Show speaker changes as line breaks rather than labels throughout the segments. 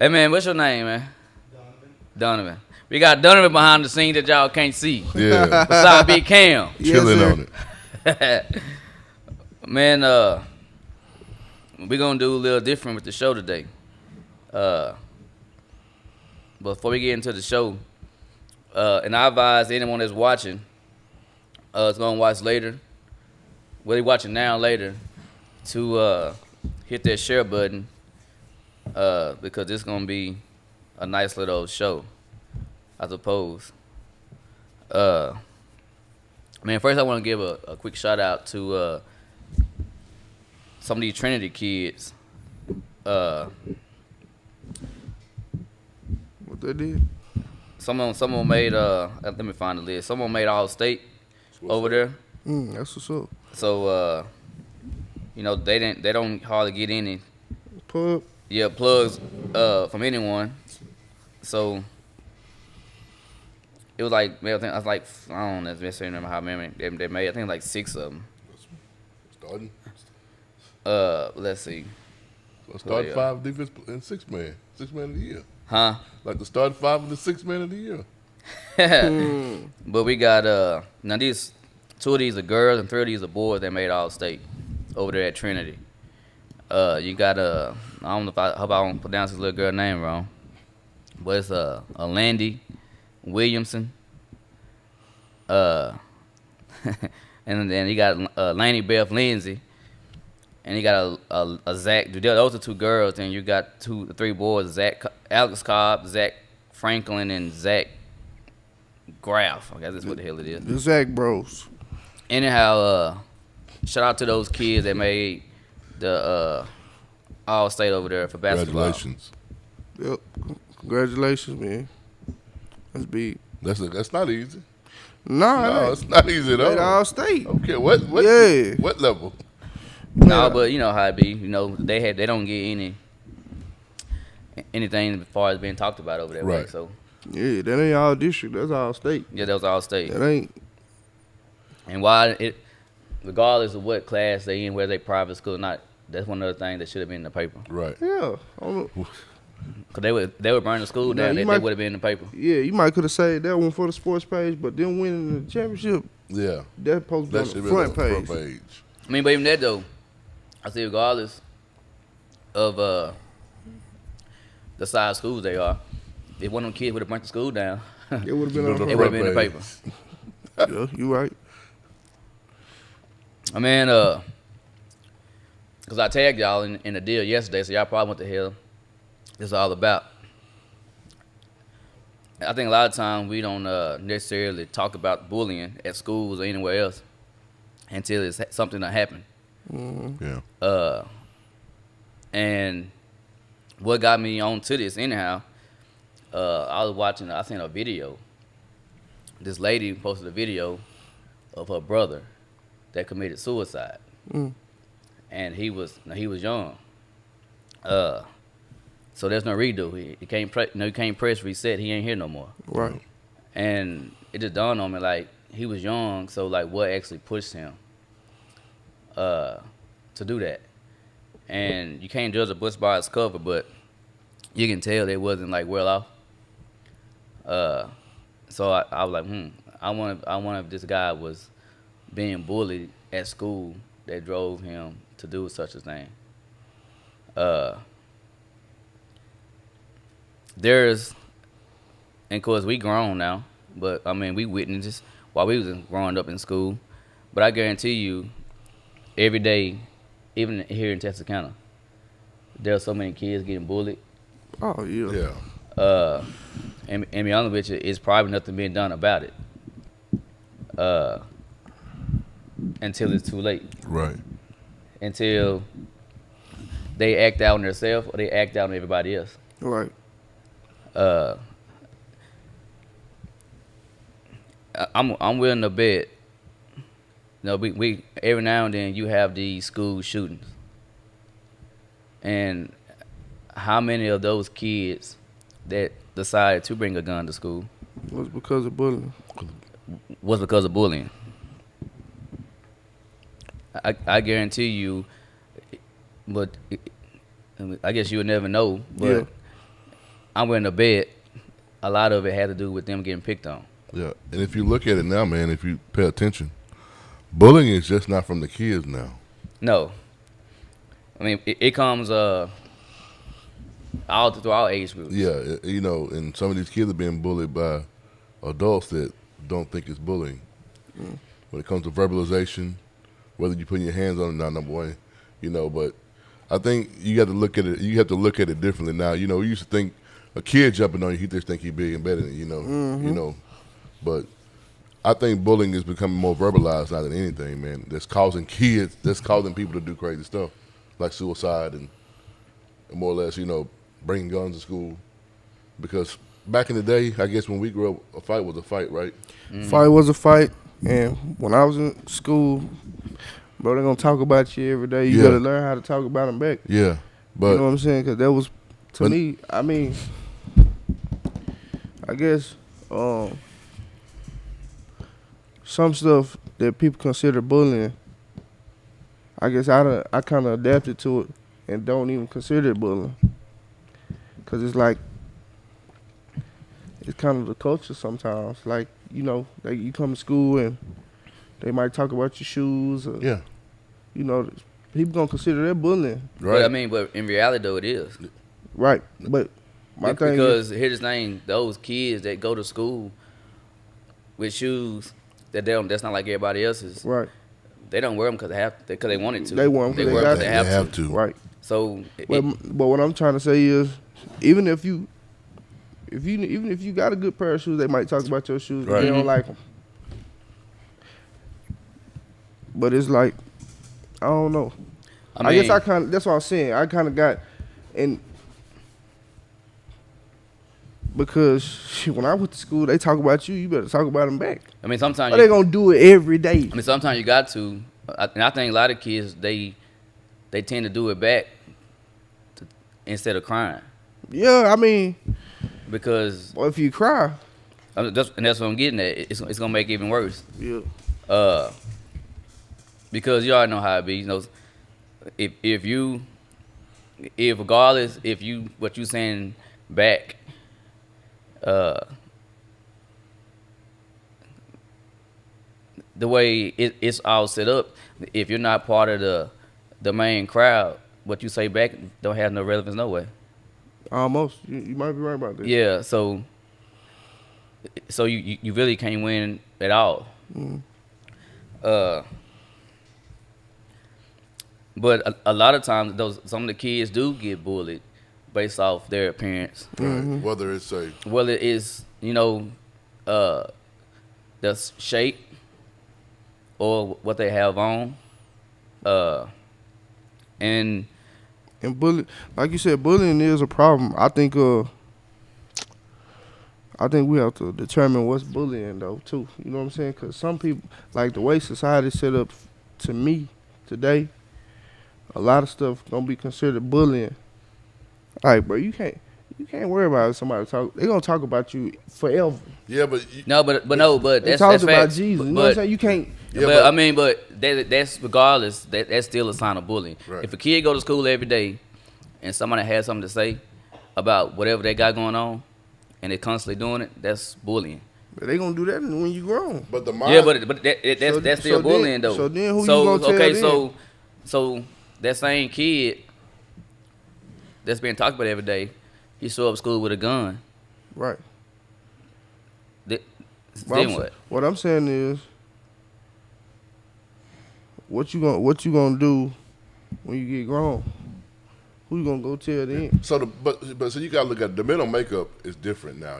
Hey man, what's your name, man? Donovan. We got Donovan behind the scenes that y'all can't see.
Yeah.
Beside Big Cam.
Chilling
sir.
on it.
Man, we're gonna do a little different with the show today. But before we get into the show, and I advise anyone that's watching, is gonna watch later, whether you're watching now or later, to hit that share button, because it's gonna be a nice little show, I suppose. Man, first I want to give a quick shout out to some of these Trinity kids.
What they did?
Someone made let me find the list. Someone made All State over there.
That's what's up.
So you know they don't hardly get any
Pub.
plugs from anyone. So it was like, man, I don't necessarily remember how many they made. I think like 6 of them.
Starting.
Let's see.
So start
yeah.
5 defense and 6 man. 6 man of the year.
Huh?
Like the start 5 and the 6 man of the year.
But we got now these 2 of these are girls and 3 of these are boys that made All State over there at Trinity. You got I don't know if I hope I don't pronounce this little girl name wrong, but it's Landy Williamson. And then you got Laney Beth Lindsay, and you got a Zach. Those are 2 girls, and you got 3 boys: Alex Cobb, Zach Franklin, and Zach Graff. I guess that's what the hell it is.
The Zach Bros.
Anyhow, shout out to those kids that made the All State over there for basketball.
Congratulations.
Yep. Congratulations, man. That's big.
That's not easy.
Nah,
No, it's not easy at
Made
all.
All State.
Okay, what?
Yeah.
What level?
No, but you know how it be. You know they don't get anything as far as being talked about over that way.
Right.
So
Yeah, that ain't all district. That's All State.
yeah, that was All State.
That ain't.
And why it, regardless of what class they in, whether they private school or not, that's one of the things that should have been in the paper.
Right.
Yeah. I don't know.
Cause they would burn the school
Now,
down.
you
They
might-
would have been in the paper.
Yeah, you might could have saved that one for the sports page, but then winning the championship,
Yeah.
that supposed to
That
be
should
on
be
the
on
front
the
page.
page.
I mean, but even that though, I say regardless of the size schools they are, if one of them kids would have burnt the school down,
It would have been on the
it
front
would have been in the
page.
paper.
Yeah, you right.
I mean, cause I tagged y'all in the deal yesterday, so y'all probably what the hell this is all about. I think a lot of times we don't necessarily talk about bullying at schools or anywhere else until it's something that happened.
Yeah.
And what got me on to this anyhow, I was watching, I seen a video. This lady posted a video of her brother that committed suicide. And he was young. So there's no redo. He can't press reset. He ain't here no more.
Right.
And it just dawned on me, like, he was young, so like what actually pushed him to do that? And you can't judge a book by its cover, but you can tell they wasn't like well off. So I was like, I wonder if this guy was being bullied at school that drove him to do such a thing. There's, and of course we grown now, but I mean we witnessed this while we was growing up in school. But I guarantee you, every day, even here in Texarkana, there are so many kids getting bullied.
Oh yeah.
Yeah.
And be honest with you, it's probably nothing being done about it. Until it's too late.
Right.
Until they act out on themselves or they act out on everybody else.
Right.
I'm willing to bet. We every now and then you have these school shootings, and how many of those kids that decided to bring a gun to school
Was because of bullying.
was because of bullying? I guarantee you, but I guess you would never know. But
Yeah.
I'm willing to bet a lot of it had to do with them getting picked on.
Yeah, and if you look at it now, man, if you pay attention, bullying is just not from the kids now.
No, I mean it comes all through all age groups.
Yeah, and some of these kids are being bullied by adults that don't think it's bullying. When it comes to verbalization, whether you're putting your hands on it or not, number one, but I think you got to look at it. You have to look at it differently now. We used to think a kid jumping on you, he just think he big and better than you, But I think bullying is becoming more verbalized now than anything, man. That's causing people to do crazy stuff like suicide and more or less, bringing guns to school. Because back in the day, I guess when we grew up, a fight was a fight, right?
Fight was a fight, and when I was in school, bro, they're gonna talk about you every day. You
Yeah.
gotta learn how to talk about them back.
Yeah, but
You know what I'm saying? Because that was, to
But-
me, I mean, I guess some stuff that people consider bullying, I guess I kind of adapted to it and don't even consider it bullying. Because it's like, it's kind of the culture sometimes. Like, like you come to school and they might talk about your shoes. Or,
yeah,
people going to consider that bullying.
right.
But in reality though it is.
Right. But my thing is,
Because here's the thing, those kids that go to school with shoes that's not like everybody else's.
right.
They don't wear them because they wanted to.
They wear 'em 'cause they
wear 'em
got
'cause
to.
they have to.
Right.
So
But what I'm trying to say is, even if you got a good pair of shoes, they might talk about your shoes. But
Right.
they don't like them. But it's like, I don't know. I guess that's what I'm saying. I kind of got, and because when I went to school, they talk about you. You better talk about them back.
I mean, sometimes
Or they gonna do it every day.
I mean, sometimes you got to. And I think a lot of kids they tend to do it back instead of crying
Yeah, I mean,
because
well, if you cry,
that's what I'm getting at. It's gonna make it even worse.
yeah,
Because you already know how it be. If regardless if you what you saying back, the way it's all set up, if you're not part of the main crowd, what you say back don't have no relevance no way.
almost. You might be right about that.
Yeah, so you really can't win at all. But a lot of times some of the kids do get bullied based off their appearance.
Right. Whether it's
Whether it's the shape or what they have on, and
And like you said, bullying is a problem. I think we have to determine what's bullying though too. You know what I'm saying? Because some people, like the way society's set up, to me today, a lot of stuff gonna be considered bullying. All right, bro, you can't worry about if somebody talk. They gonna talk about you forever.
yeah, but
but
They
that's
talked
that's
about
facts.
Jesus. You know what I'm saying? You can't.
Yeah,
but
but-
I mean, that's regardless. That's still a sign of bullying.
Right.
If a kid go to school every day, and somebody has something to say about whatever they got going on, and they constantly doing it, that's bullying.
They gonna do that when you grown.
but the mind,
Yeah, but that's
So-
still
so
bullying
then-
though.
so then who you gonna tell
okay,
then?
so that same kid that's being talked about every day, he show up to school with a gun.
Right.
Then
Well,
what?
What I'm saying is, what you gonna do when you get grown? Who you gonna go tell then?
So so you gotta look at the mental makeup is different now.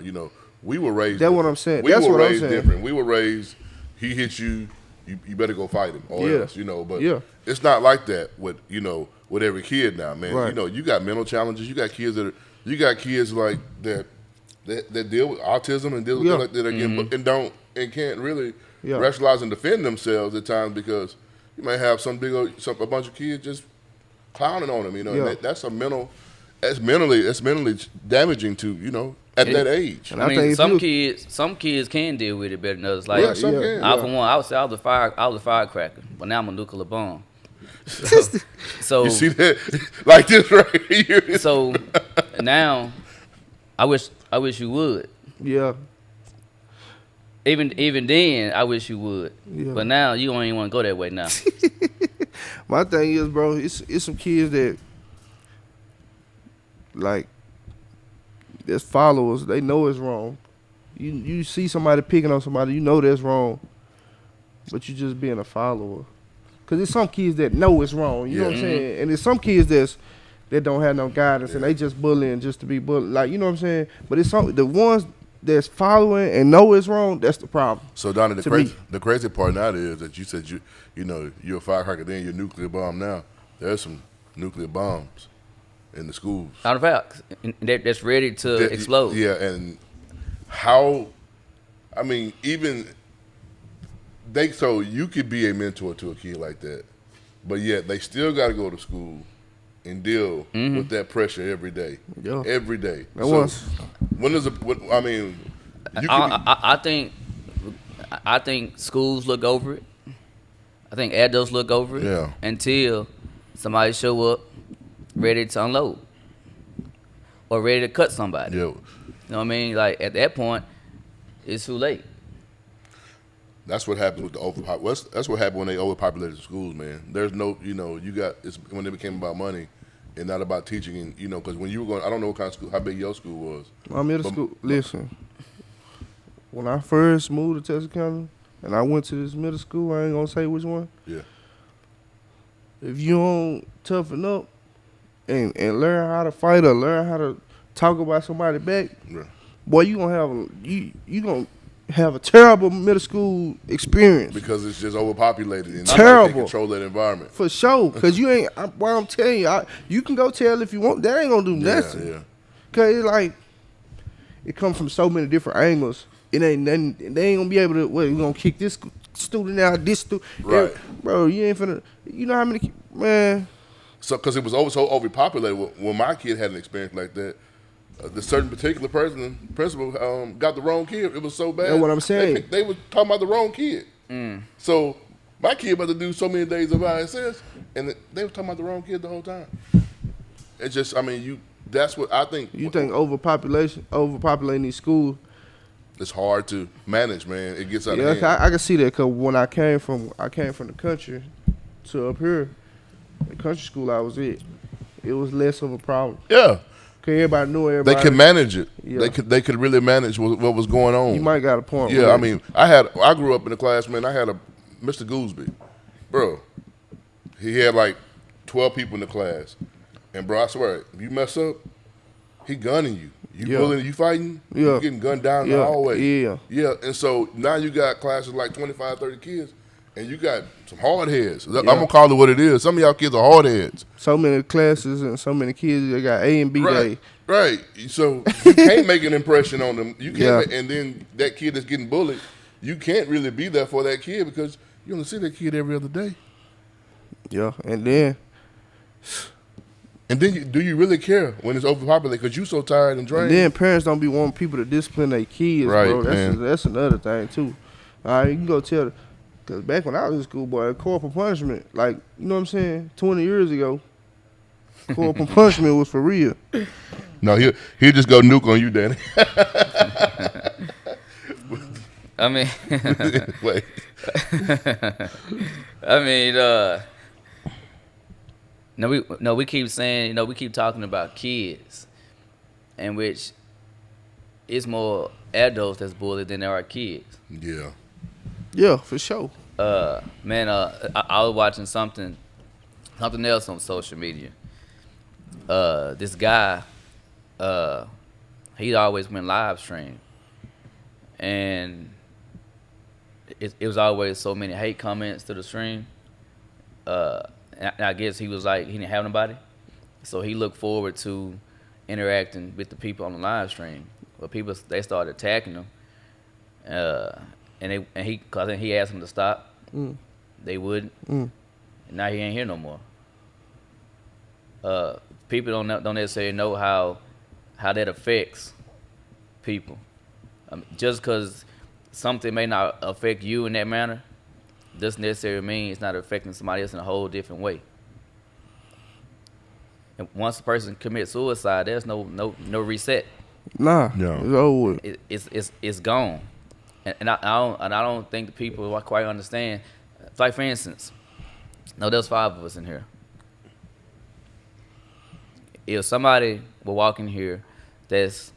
We were raised.
That's what
different.
I'm saying.
We
That's
were
what I'm
raised
saying.
different. We were raised. He hits you, you better go fight him or
Yeah.
else. But
Yeah.
it's not like that with with every kid now, man.
Right.
You got mental challenges. You got kids like that deal with autism and deal with
Yeah.
things like that again, and can't really
Yeah.
rationalize and defend themselves at times because you may have a bunch of kids just clowning on them.
Yeah.
And that's mentally damaging to at that age.
And
I
I
mean,
think if
some kids can deal with it better than others. Like
Yeah, some
yeah.
can.
I for one, I would say I was a firecracker, but now I'm a nuclear bomb. So
You see that? Like this right here.
so now, I wish you would.
Yeah.
Even then, I wish you would.
Yeah.
But now you don't even want to go that way now.
My thing is, bro, it's some kids that like that's followers. They know it's wrong. You see somebody picking on somebody, you know that's wrong, but you just being a follower. Cause there's some kids that know it's wrong. You know what I'm saying? And there's some kids that don't have no guidance and they just bullying just to be bullying. Like, you know what I'm saying? But it's the ones that's following and know it's wrong. That's the problem.
So Donnie,
To me.
the crazy part now is that you said you know you're a firecracker, then you're a nuclear bomb. Now there's some nuclear bombs in the schools
Out of fact, that's ready to
That-
explode.
Yeah, and how? I mean, even so you could be a mentor to a kid like that, but yet they still got to go to school and deal with that pressure every day.
Yeah.
Every day.
That was
When is I mean, you could,
I think schools look over it. I think adults look over it.
Yeah.
Until somebody show up ready to unload or ready to cut somebody.
yeah.
You know what I mean? Like at that point, it's too late.
That's what happens with the that's what happened when they overpopulated the schools, man. There's no, it's when it became about money and not about teaching, and because when you were going, I don't know what kind of school, how big your school was.
my middle school. Listen, when I first moved to Texarkana and I went to this middle school, I ain't gonna say which one.
Yeah.
If you don't toughen up and learn how to fight or learn how to talk about somebody back,
Yeah.
boy, you gonna have a terrible middle school experience.
Because it's just overpopulated and
Terrible.
nobody can control that environment.
For sure, cause you ain't. I'm telling you, you can go tell if you want. That ain't gonna do
Yeah,
nothing.
yeah.
Cause it's like it comes from so many different angles. It ain't nothing. They ain't gonna be able to. What, you gonna kick this student out? This student,
Right.
bro. You ain't finna. You know how many man?
So, because it was so overpopulated, when my kid had an experience like that, the certain particular principal got the wrong kid. It was so bad.
That's what I'm saying.
They were talking about the wrong kid. So my kid about to do so many days of ISS, and they were talking about the wrong kid the whole time. It's just, I mean, that's what I think.
You think overpopulating these schools?
It's hard to manage, man. It gets out
Yeah,
of hand.
I can see that. Cause when I came from the country to up here, the country school I was at, it was less of a problem.
Yeah,
Cause everybody knew
they
everybody.
could manage it.
Yeah.
They could really manage what was going on.
You might got a point.
Yeah,
with
I
that.
mean, I grew up in a class, man. I had a Mr. Goolsby, bro. He had like 12 people in the class, and bro, I swear, if you mess up, he gunning you. You
Yeah.
bullying, you fighting,
Yeah.
you getting gunned down in the
Yeah.
hallway.
Yeah.
Yeah, and so now you got classes like 25, 30 kids, and you got some hard heads. I'm
Yeah.
gonna call it what it is. Some of y'all kids are hard heads.
So many classes and so many kids. They got A and B
Right,
day.
right. So you can't make an impression on them. You can't,
Yeah.
and then that kid that's getting bullied, you can't really be there for that kid because you only see that kid every other day.
Yeah, and then
And then do you really care when it's overpopulated because you so tired and drained?
parents don't be wanting people to discipline their kids,
Right,
bro.
man.
That's another thing too. All right, you can go tell. Cause back when I was in school, boy, corporal punishment, like you know what I'm saying, 20 years ago, corporal punishment was for real.
No, he'll just go nuke on you, Danny.
I mean,
Wait.
I mean, we keep saying, we keep talking about kids, in which it's more adults that's bullied than there are kids.
Yeah.
Yeah, for sure.
Man, I was watching something else on social media. This guy, he always went live stream, and it was always so many hate comments to the stream. And I guess he was like, he didn't have nobody, so he looked forward to interacting with the people on the live stream. But people, they started attacking him, and cause he asked them to stop. They wouldn't. And now he ain't here no more. People don't necessarily know how that affects people. Just because something may not affect you in that manner doesn't necessarily mean it's not affecting somebody else in a whole different way. And once a person commits suicide, there's no reset.
Nah,
Yeah.
it's over with.
It's gone. And I don't think the people quite understand. Like for instance, no, there's 5 of us in here. If somebody will walk in here that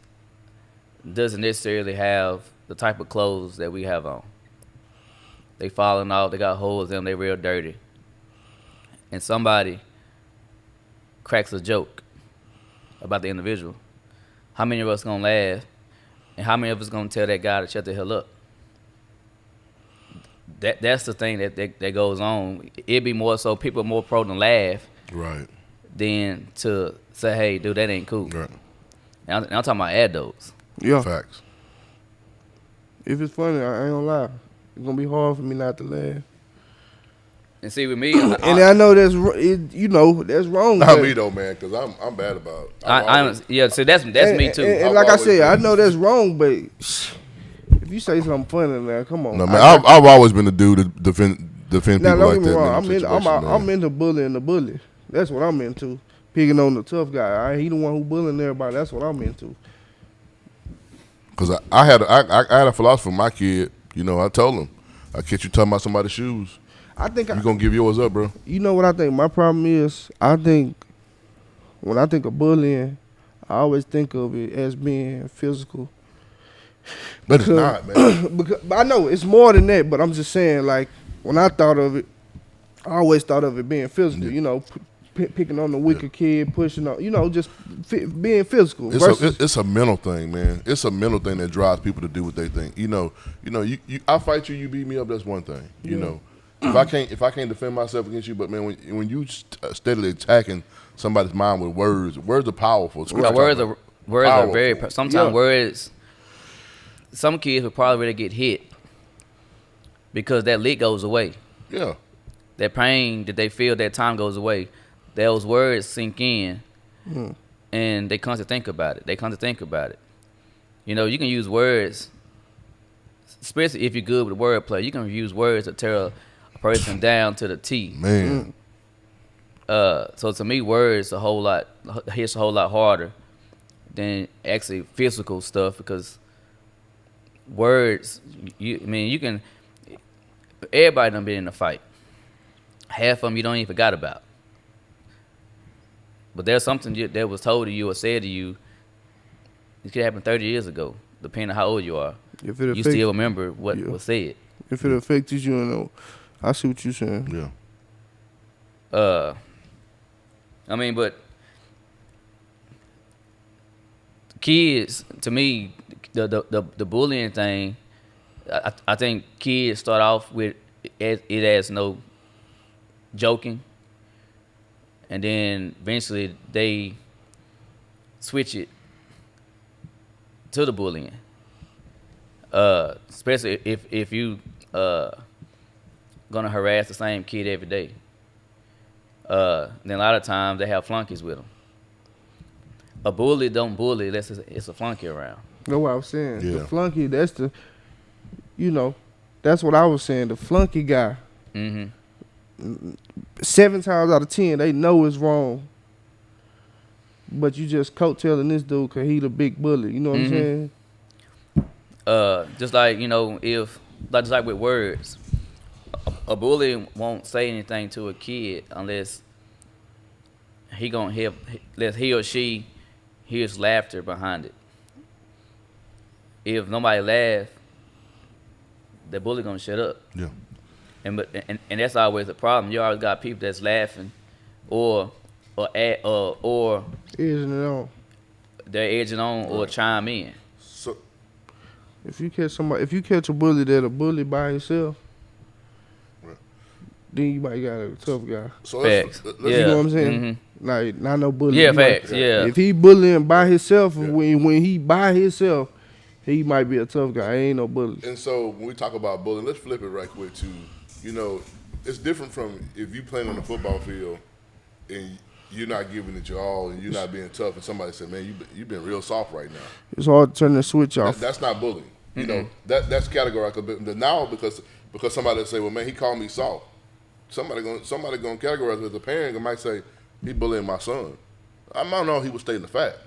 doesn't necessarily have the type of clothes that we have on, they falling off, they got holes in them, they real dirty, and somebody cracks a joke about the individual, how many of us gonna laugh, and how many of us gonna tell that guy to shut the hell up? That's the thing that goes on. It'd be more so people are more prone to laugh
Right.
than to say, hey, dude, that ain't cool.
Right.
And I'm talking about adults.
Yeah.
Facts.
If it's funny, I ain't gonna lie. It's gonna be hard for me not to laugh.
And see, with me,
And I know that's that's wrong.
Not
but-
me though, man, because I'm bad about.
yeah, so that's me too.
And
I've
like I
always
said, I
been-
know that's wrong, but if you say something funny, man, come on.
No man, I've always been the dude to defend
Now,
people
don't
like
get me
that.
wrong.
man, in
I'm into bullying the bully. That's what I'm into. Picking on the tough guy. He the one who bullying everybody. That's what I'm into.
Because I had a philosophy for my kid. You know, I told him, I catch you talking about somebody's shoes,
I think
you gonna give yours up, bro.
you know what I think my problem is? I think when I think of bullying, I always think of it as being physical.
But it's not, man.
Because I know it's more than that, but I'm just saying, like, when I thought of it, I always thought of it being physical.
Yeah.
You know, picking on the weaker kid, pushing on, just being physical.
It's a mental thing, man. It's a mental thing that drives people to do what they think. You I fight you, you beat me up. That's one thing. You know, if I can't defend myself against you, but man, when you steadily attacking somebody's mind with words are powerful.
Words are very.
Powerful.
Sometimes
Yeah.
words. Some kids will probably really get hit because that lick goes away.
Yeah,
That pain that they feel, that time goes away. Those words sink in, and they come to think about it. You know, you can use words, especially if you're good with wordplay. You can use words to tear a person down to the T.
man.
So to me, words hits a whole lot harder than actually physical stuff, because words, you can. Everybody done been in a fight. Half of them you don't even forgot about. But there's something that was told to you or said to you. It could happen 30 years ago, depending on how old you are.
If it
You
affects,
still remember what was said.
if it affected you, I see what you're saying.
Yeah.
But kids, to me, the bullying thing, I think kids start off with it as no joking, and then eventually they switch it to the bullying. Especially if you gonna harass the same kid every day. Then a lot of times they have flunkies with them. A bully don't bully unless it's a flunky around.
Know what I was saying?
Yeah.
The flunky, that's what I was saying. The flunky guy,
Mm-hmm.
7 times out of 10, they know it's wrong. But you just coattailing this dude because he the big bully. You know what I'm saying?
Just like, just like with words, a bully won't say anything to a kid unless he or she hears laughter behind it. If nobody laugh, the bully gonna shut up.
Yeah.
And that's always the problem. You always got people that's laughing, or
Isn't it on?
they're edging on or chime in.
So
If you catch a bully that a bully by himself,
Right.
then you might got a tough guy.
Facts.
let's
Yeah.
You know what I'm saying?
Mhm.
Like, not no bully.
Yeah,
You might-
facts. Yeah.
If he bullying by himself,
Yeah.
when he by himself, he might be a tough guy. He ain't no bully.
And so when we talk about bullying, let's flip it right quick to, it's different from if you playing on the football field and you're not giving it your all and you're not being tough, and somebody said, "Man, you've been real soft right now."
It's hard to turn the switch off.
That's not bullying. You know, that's categorical. But now because because somebody will say, well, man, he called me soft. Somebody gonna categorize it as a parent and might say, he bullying my son. I don't know if he was stating the fact.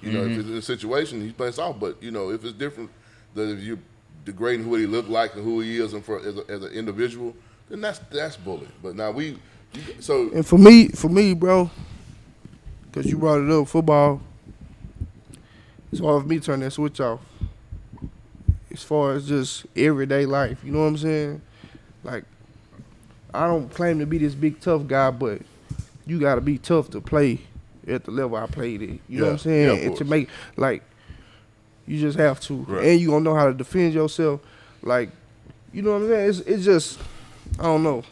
You know, if it's in a situation, he's playing soft. But, you know, if it's different, that if you're degrading who he look like and who he is and as an individual, then that's bullying. But now
And for me, bro, because you brought it up, football, it's hard for me to turn that switch off. As far as just everyday life, you know what I'm saying? Like, I don't claim to be this big tough guy, but you got to be tough to play at the level I played at. You know what I'm saying? And to make, like, you just have to.
Right.
And you going to know how to defend yourself. Like, you know what I'm saying? It's just, I don't know,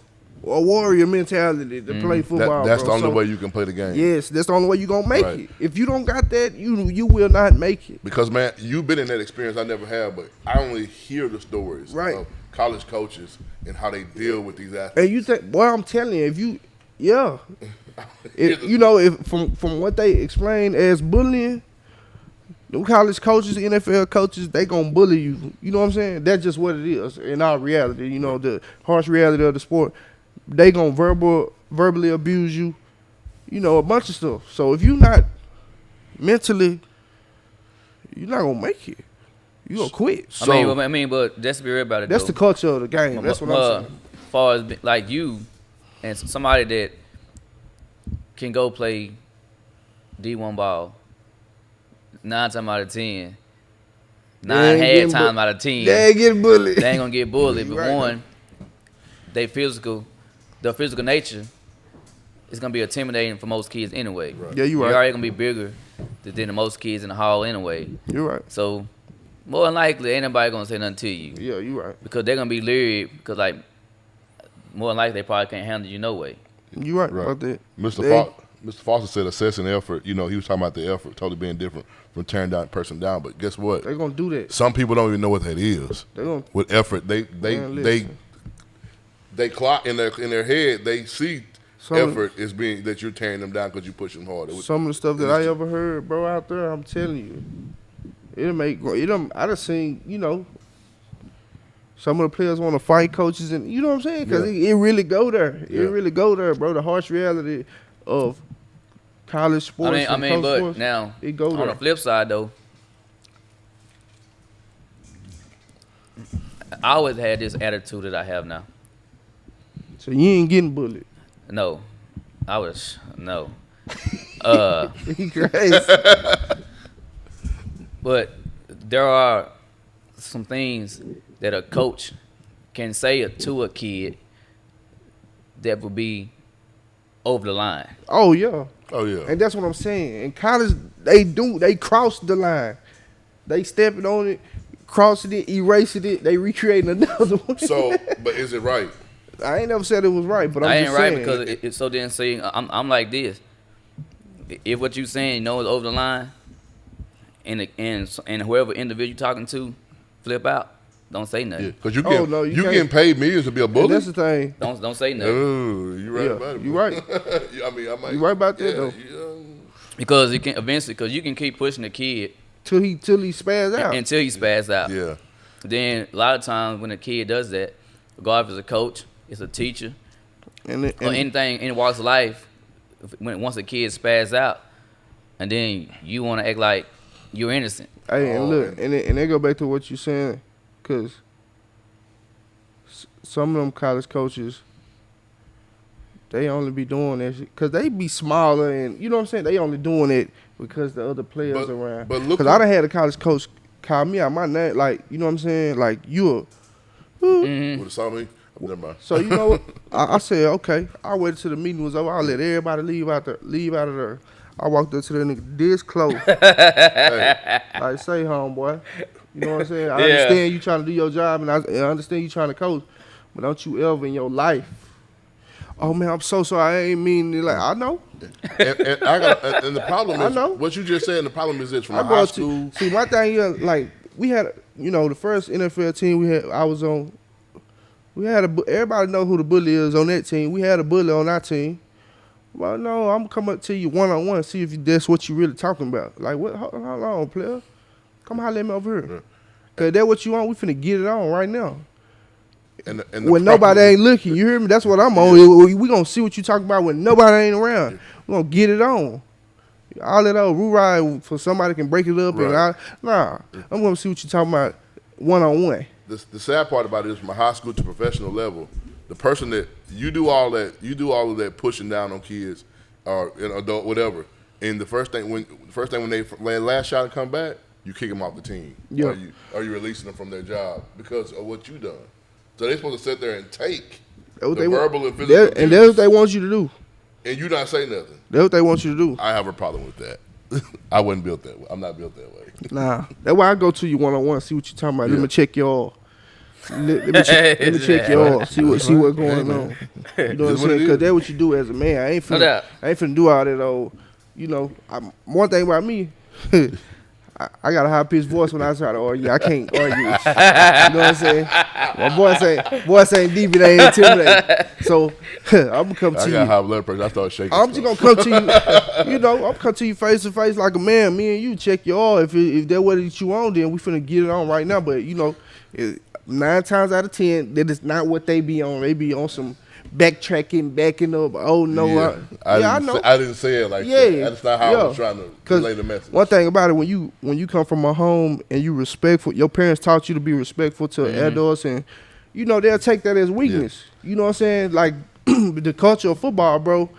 a warrior mentality to play football,
that's
bro.
the only way you can play the game.
Yes, that's the only way you're going to make
Right.
it. If you don't got that, you will not make it.
Because, man, you've been in that experience I never have, but I only hear the stories
Right.
of college coaches and how they deal with these athletes.
And you think, boy, I'm telling you, if you, yeah. You know, if from what they explain as bullying, them college coaches, NFL coaches, they gonna bully you. You know what I'm saying? That's just what it is in our reality. You know, the harsh reality of the sport. They gonna verbally abuse you. You know, a bunch of stuff. So if you not mentally, you're not gonna make it. You gonna quit.
But let's be real about it.
That's
though.
the culture of the game. That's what I'm saying.
As far as like you and somebody that can go play D1 ball 9 times out of 10, 9 half times out of 10,
They ain't getting bullied.
they ain't gonna get bullied. But
Right.
one, their physical nature is gonna be intimidating for most kids anyway.
Right.
Yeah, you
You're
right.
already gonna be bigger than the most kids in the hall anyway.
You're right.
So more than likely, ain't nobody gonna say nothing to you
Yeah, you right.
because they're gonna be leery because like more than likely they probably can't handle you no way.
You right,
Right.
about that.
Mr. Foster said assessing effort, you know, he was talking about the effort totally being different from tearing down a person down. But guess what?
They gonna do that.
Some people don't even know what that is.
They gonna
With effort, they
Man, listen.
clock in their head, they see
Some-
effort is being that you're tearing them down because you push them hard.
some of the stuff that I ever heard, bro, out there. I'm telling you, I done seen, you know, some of the players want to fight coaches, and you know what I'm saying? Because it really go there.
Yeah.
It really go there, bro. The harsh reality of college sports.
I
and
mean,
pro
but
sports,
now
it go
on
there.
the flip side though, I always had this attitude that I have now.
So you ain't getting bullied.
No, no.
He crazy.
But there are some things that a coach can say to a kid that would be over the line.
Oh yeah.
Oh yeah.
And that's what I'm saying. In college, they cross the line. They stepping on it, crossing it, erasing it. They recreating another one.
So, but is it right?
I ain't never said it was right, but I'm
I ain't
just
right
saying.
because it's so then saying I'm like this. If what you saying, you know, is over the line, and whoever individual you talking to flip out, don't say
Yeah,
nothing.
because you
you
getting
can't.
paid millions to be a
And
bully.
that's the thing.
Don't say nothing.
Oh, you right
Yeah,
about it.
you
bro.
right.
I mean, I might.
You right about that,
yeah,
though.
yeah.
Because you can eventually, because you can keep pushing the kid
Till he spaz out.
until he spaz out.
Yeah.
Then a lot of times when a kid does that, regardless if it's a coach, it's a teacher,
And
or anything in walks of life, once a kid spaz out, and then you want to act like you're innocent.
hey, and
Oh,
look, and they go back to what you saying, because some of them college coaches, they only be doing that because they be smaller, and you know what I'm saying. They only doing it because the other players
But-
around.
but look
Because I done had a college coach call me out my name, like you know what I'm saying, like you.
Mm-hmm.
Would have saw me. Never mind.
So you know what? I said, okay. I waited till the meeting was over. I let everybody leave out of there. I walked up to the nigga this close.
Hey,
Like, say, homeboy. You know what I'm saying? I
Yeah.
understand you trying to do your job, and I understand you trying to coach, but don't you ever in your life. Oh man, I'm so sorry. I ain't mean it. Like I know.
and the problem
I
is
know.
what you just said. And the problem is this from
I
a
go
high
to
school.
see my thing. Yeah, like we had, you know, the first NFL team we had. I was on. We had everybody know who the bully is on that team. We had a bully on our team. Well, no, I'm gonna come up to you one on one, see if that's what you really talking about. Like what? How long, player? Come holler at me over here. Cause that what you want. We finna get it on right now.
And the
when nobody ain't looking. You hear me? That's what I'm on. We gonna see what you talking about when nobody ain't around. We gonna get it on. All that old ride for somebody can break it up
Right.
I'm gonna see what you talking about one on one.
The sad part about it is from a high school to professional level, the person that you do all of that pushing down on kids or an adult, whatever. And the first thing when they last shot and come back, you kick them off the team.
Yeah.
Or you releasing them from their job because of what you done. So they supposed to sit there and take
That's what
the
they want.
verbal and physical
And that's what they want you to do.
and you not say nothing.
That's what they want you to do.
I have a problem with that. I wasn't built that way. I'm not built that way.
Nah, that's why I go to you one on one, see what you talking about.
Yeah.
Let me check your all. Let me check your all. See what's going on. You know what I'm
That's what it
saying?
is.
Because that's what you do as a man. I ain't
No doubt.
finna do all that old. You know, one thing about me. I got a high pitched voice when I try to argue. I can't argue with you. You know what I'm saying? My voice ain't deep, it ain't intimidating. So I'm gonna come
I
to
got
you.
high blood pressure. I start shaking.
I'm just gonna come to you. You know, I'm come to you face to face like a man. Me and you check your all. If that what you on, then we finna get it on right now. But you know, 9 times out of 10, that is not what they be on. They be on some backtracking, backing up. Oh no, I know.
I didn't say it like
Yeah,
that. That's not how I was
yeah.
trying to
'Cause
relay the message.
One thing about it, when you come from a home and you respectful, your parents taught you to be respectful to adults, and you know they'll take that as weakness. You know what I'm saying? Like the culture of football, bro.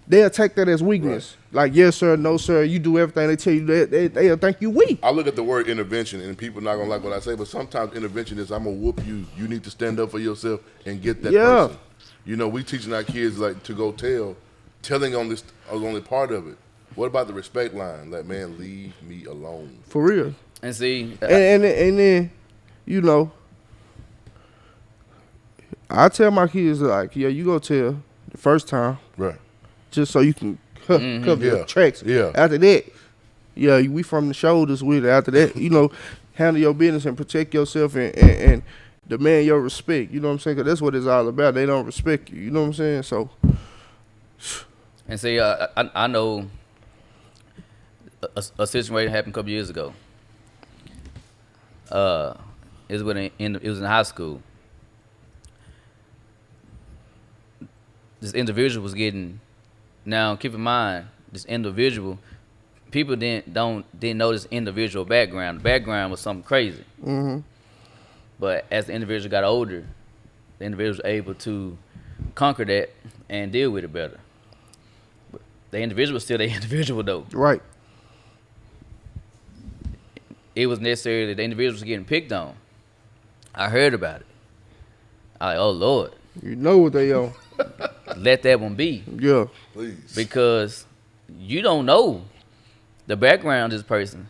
They'll take that as weakness. Like yes sir, no sir. You do everything they tell you. They'll think you weak.
I look at the word intervention, and people not gonna like what I say, but sometimes intervention is I'm gonna whoop you. You need to stand up for yourself and get that
Yeah.
person. You know, we teaching our kids like to go telling on this is only part of it. What about the respect line? Like, man, leave me alone.
For real.
And see,
And then, you know, I tell my kids like, yeah, you go tell the first time
Right.
just so you can cover your
Yeah.
tracks.
Yeah.
After that, yeah, we from the shoulders with it. After that, you know, handle your business and protect yourself and demand your respect. You know what I'm saying? 'Cause that's what it's all about. They don't respect you. You know what I'm saying? So,
and see, I know a situation happened a couple years ago. It was in high school. This individual was getting. Now, keep in mind, this individual, people didn't know this individual background. The background was something crazy. But as the individual got older, the individual was able to conquer that and deal with it better. But the individual was still the individual, though.
right.
It was necessary that the individual was getting picked on. I heard about it. I like, oh, Lord,
You know what they on.
let that one be.
Yeah.
Please.
Because you don't know the background of this person.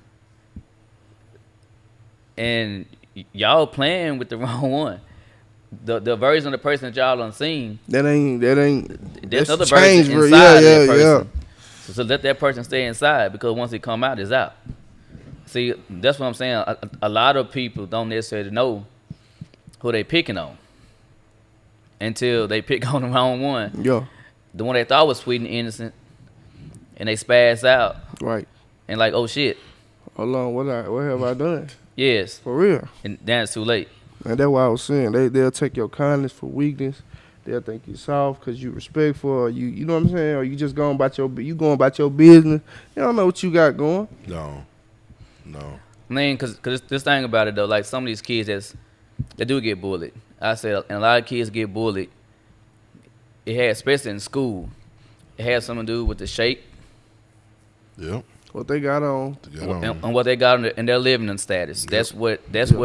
And y'all playing with the wrong one. The version of the person that y'all done seen,
That ain't.
there's
That's
another
change,
version
bro.
inside
Yeah,
that person.
yeah.
So let that person stay inside, because once it come out, it's out. See, that's what I'm saying. A lot of people don't necessarily know who they picking on until they pick on the wrong one.
Yeah.
The one they thought was sweet and innocent, and they spaz out
Right.
and like, oh shit,
Hold on. What have I done?
yes,
For real.
and then it's too late.
And that's why I was saying they'll take your kindness for weakness. They'll think you soft because you respectful. Or you know what I'm saying? Or you just going about your business. You don't know what you got going.
No.
I mean, cause this thing about it though, like some of these kids that do get bullied. I said, and a lot of kids get bullied. It had, especially in school, it had something to do with the shape
Yep.
What they got on.
and what they got in their living status. That's what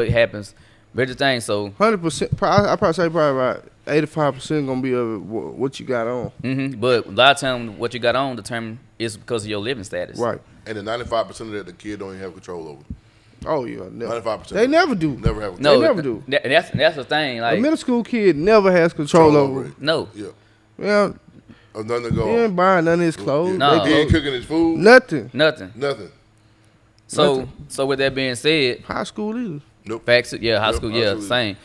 happens. But the thing, so
100%. I probably say about 85% gonna be of what you got on.
but a lot of times what you got on determined is because of your living status.
Right.
And the 95% of that the kid don't even have control over.
Oh yeah. Never.
95%.
They never do.
Never have
No,
They never do.
That's the thing.
A
Like
middle school kid never has control over.
it.
no,
Yeah.
Well,
Or nothing to
he
go
ain't
on.
buying none of his clothes.
No.
He ain't cooking his food.
Nothing.
nothing.
Nothing.
So with that being said,
High school is.
Nope.
facts, yeah, high
Yep,
school, yeah,
absolutely.
same.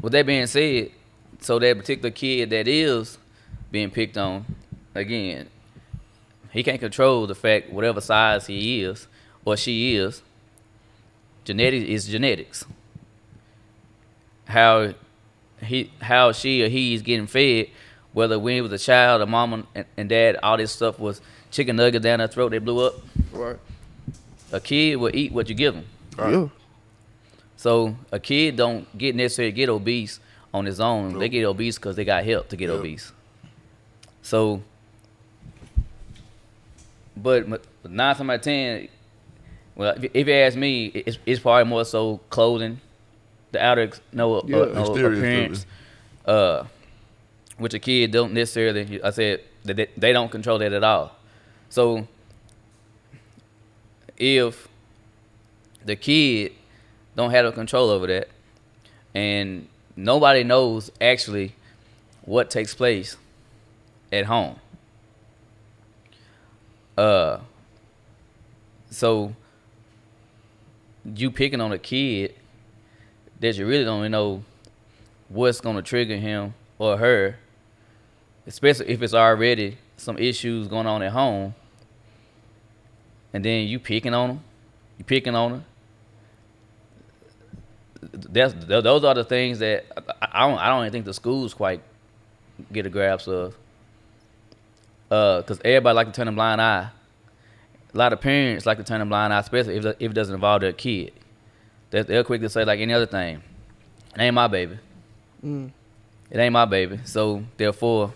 With that being said, so that particular kid that is being picked on, again, he can't control the fact whatever size he is or she is. Genetics is genetics. How how she or he is getting fed, whether when he was a child, a mama and dad, all this stuff was chicken nuggets down their throat, they blew up.
Right.
A kid will eat what you give them.
Right.
Yeah.
So a kid don't necessarily get obese on his own.
Nope.
They get obese because they got help to get
Yep.
obese. So, but 9 times out of 10, well, if you ask me, it's probably more so clothing, the outer
Exterior
appearance, which a kid don't necessarily. I said that they don't control that at all. So if the kid don't have no control over that, and nobody knows actually what takes place at home. So you picking on a kid that you really don't even know what's gonna trigger him or her, especially if it's already some issues going on at home, and then you picking on them. Those are the things that I don't even think the schools quite get a grasp of. Because everybody like to turn a blind eye. A lot of parents like to turn a blind eye, especially if it doesn't involve their kid. They're quick to say like any other thing. It ain't my baby.
Mm.
It ain't my baby. So therefore,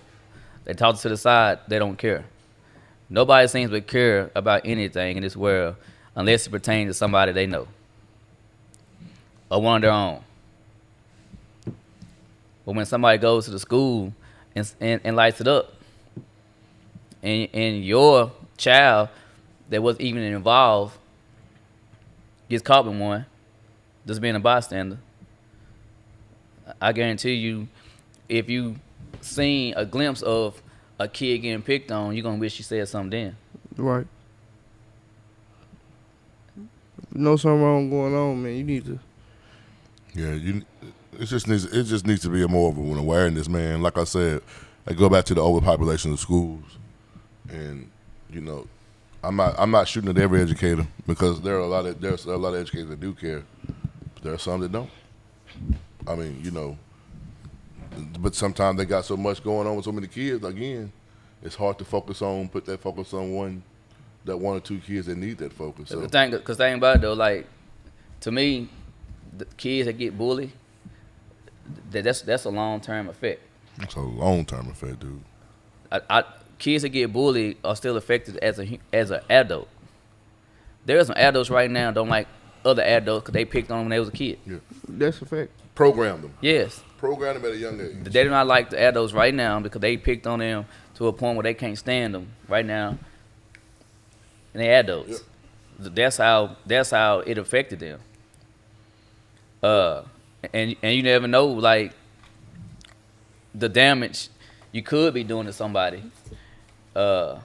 they toss it to the side. They don't care. Nobody seems to care about anything in this world unless it pertains to somebody they know or one of their own. But when somebody goes to the school and lights it up, and your child that wasn't even involved gets caught with one, just being a bystander, I guarantee you, if you seen a glimpse of a kid getting picked on, you're gonna wish you said something then.
Right. If you know something wrong going on, man, you need to.
Yeah, it just needs to be more of an awareness, man. Like I said, I go back to the overpopulation of schools, and I'm not shooting at every educator because there's a lot of educators that do care, but there are some that don't. I mean, but sometimes they got so much going on with so many kids. Again, it's hard to put that focus on one or two kids that need that focus. So.
The thing about it though, like to me, the kids that get bullied, that's a long-term effect.
It's a long-term effect, dude.
Kids that get bullied are still affected as an adult. There are some adults right now don't like other adults because they picked on them when they was a kid.
Yeah.
That's a fact.
Program them.
Yes.
Program them at a young age.
They do not like the adults right now because they picked on them to a point where they can't stand them right now. And they adults. Yep. That's how it affected them. And you never know like the damage you could be doing to somebody by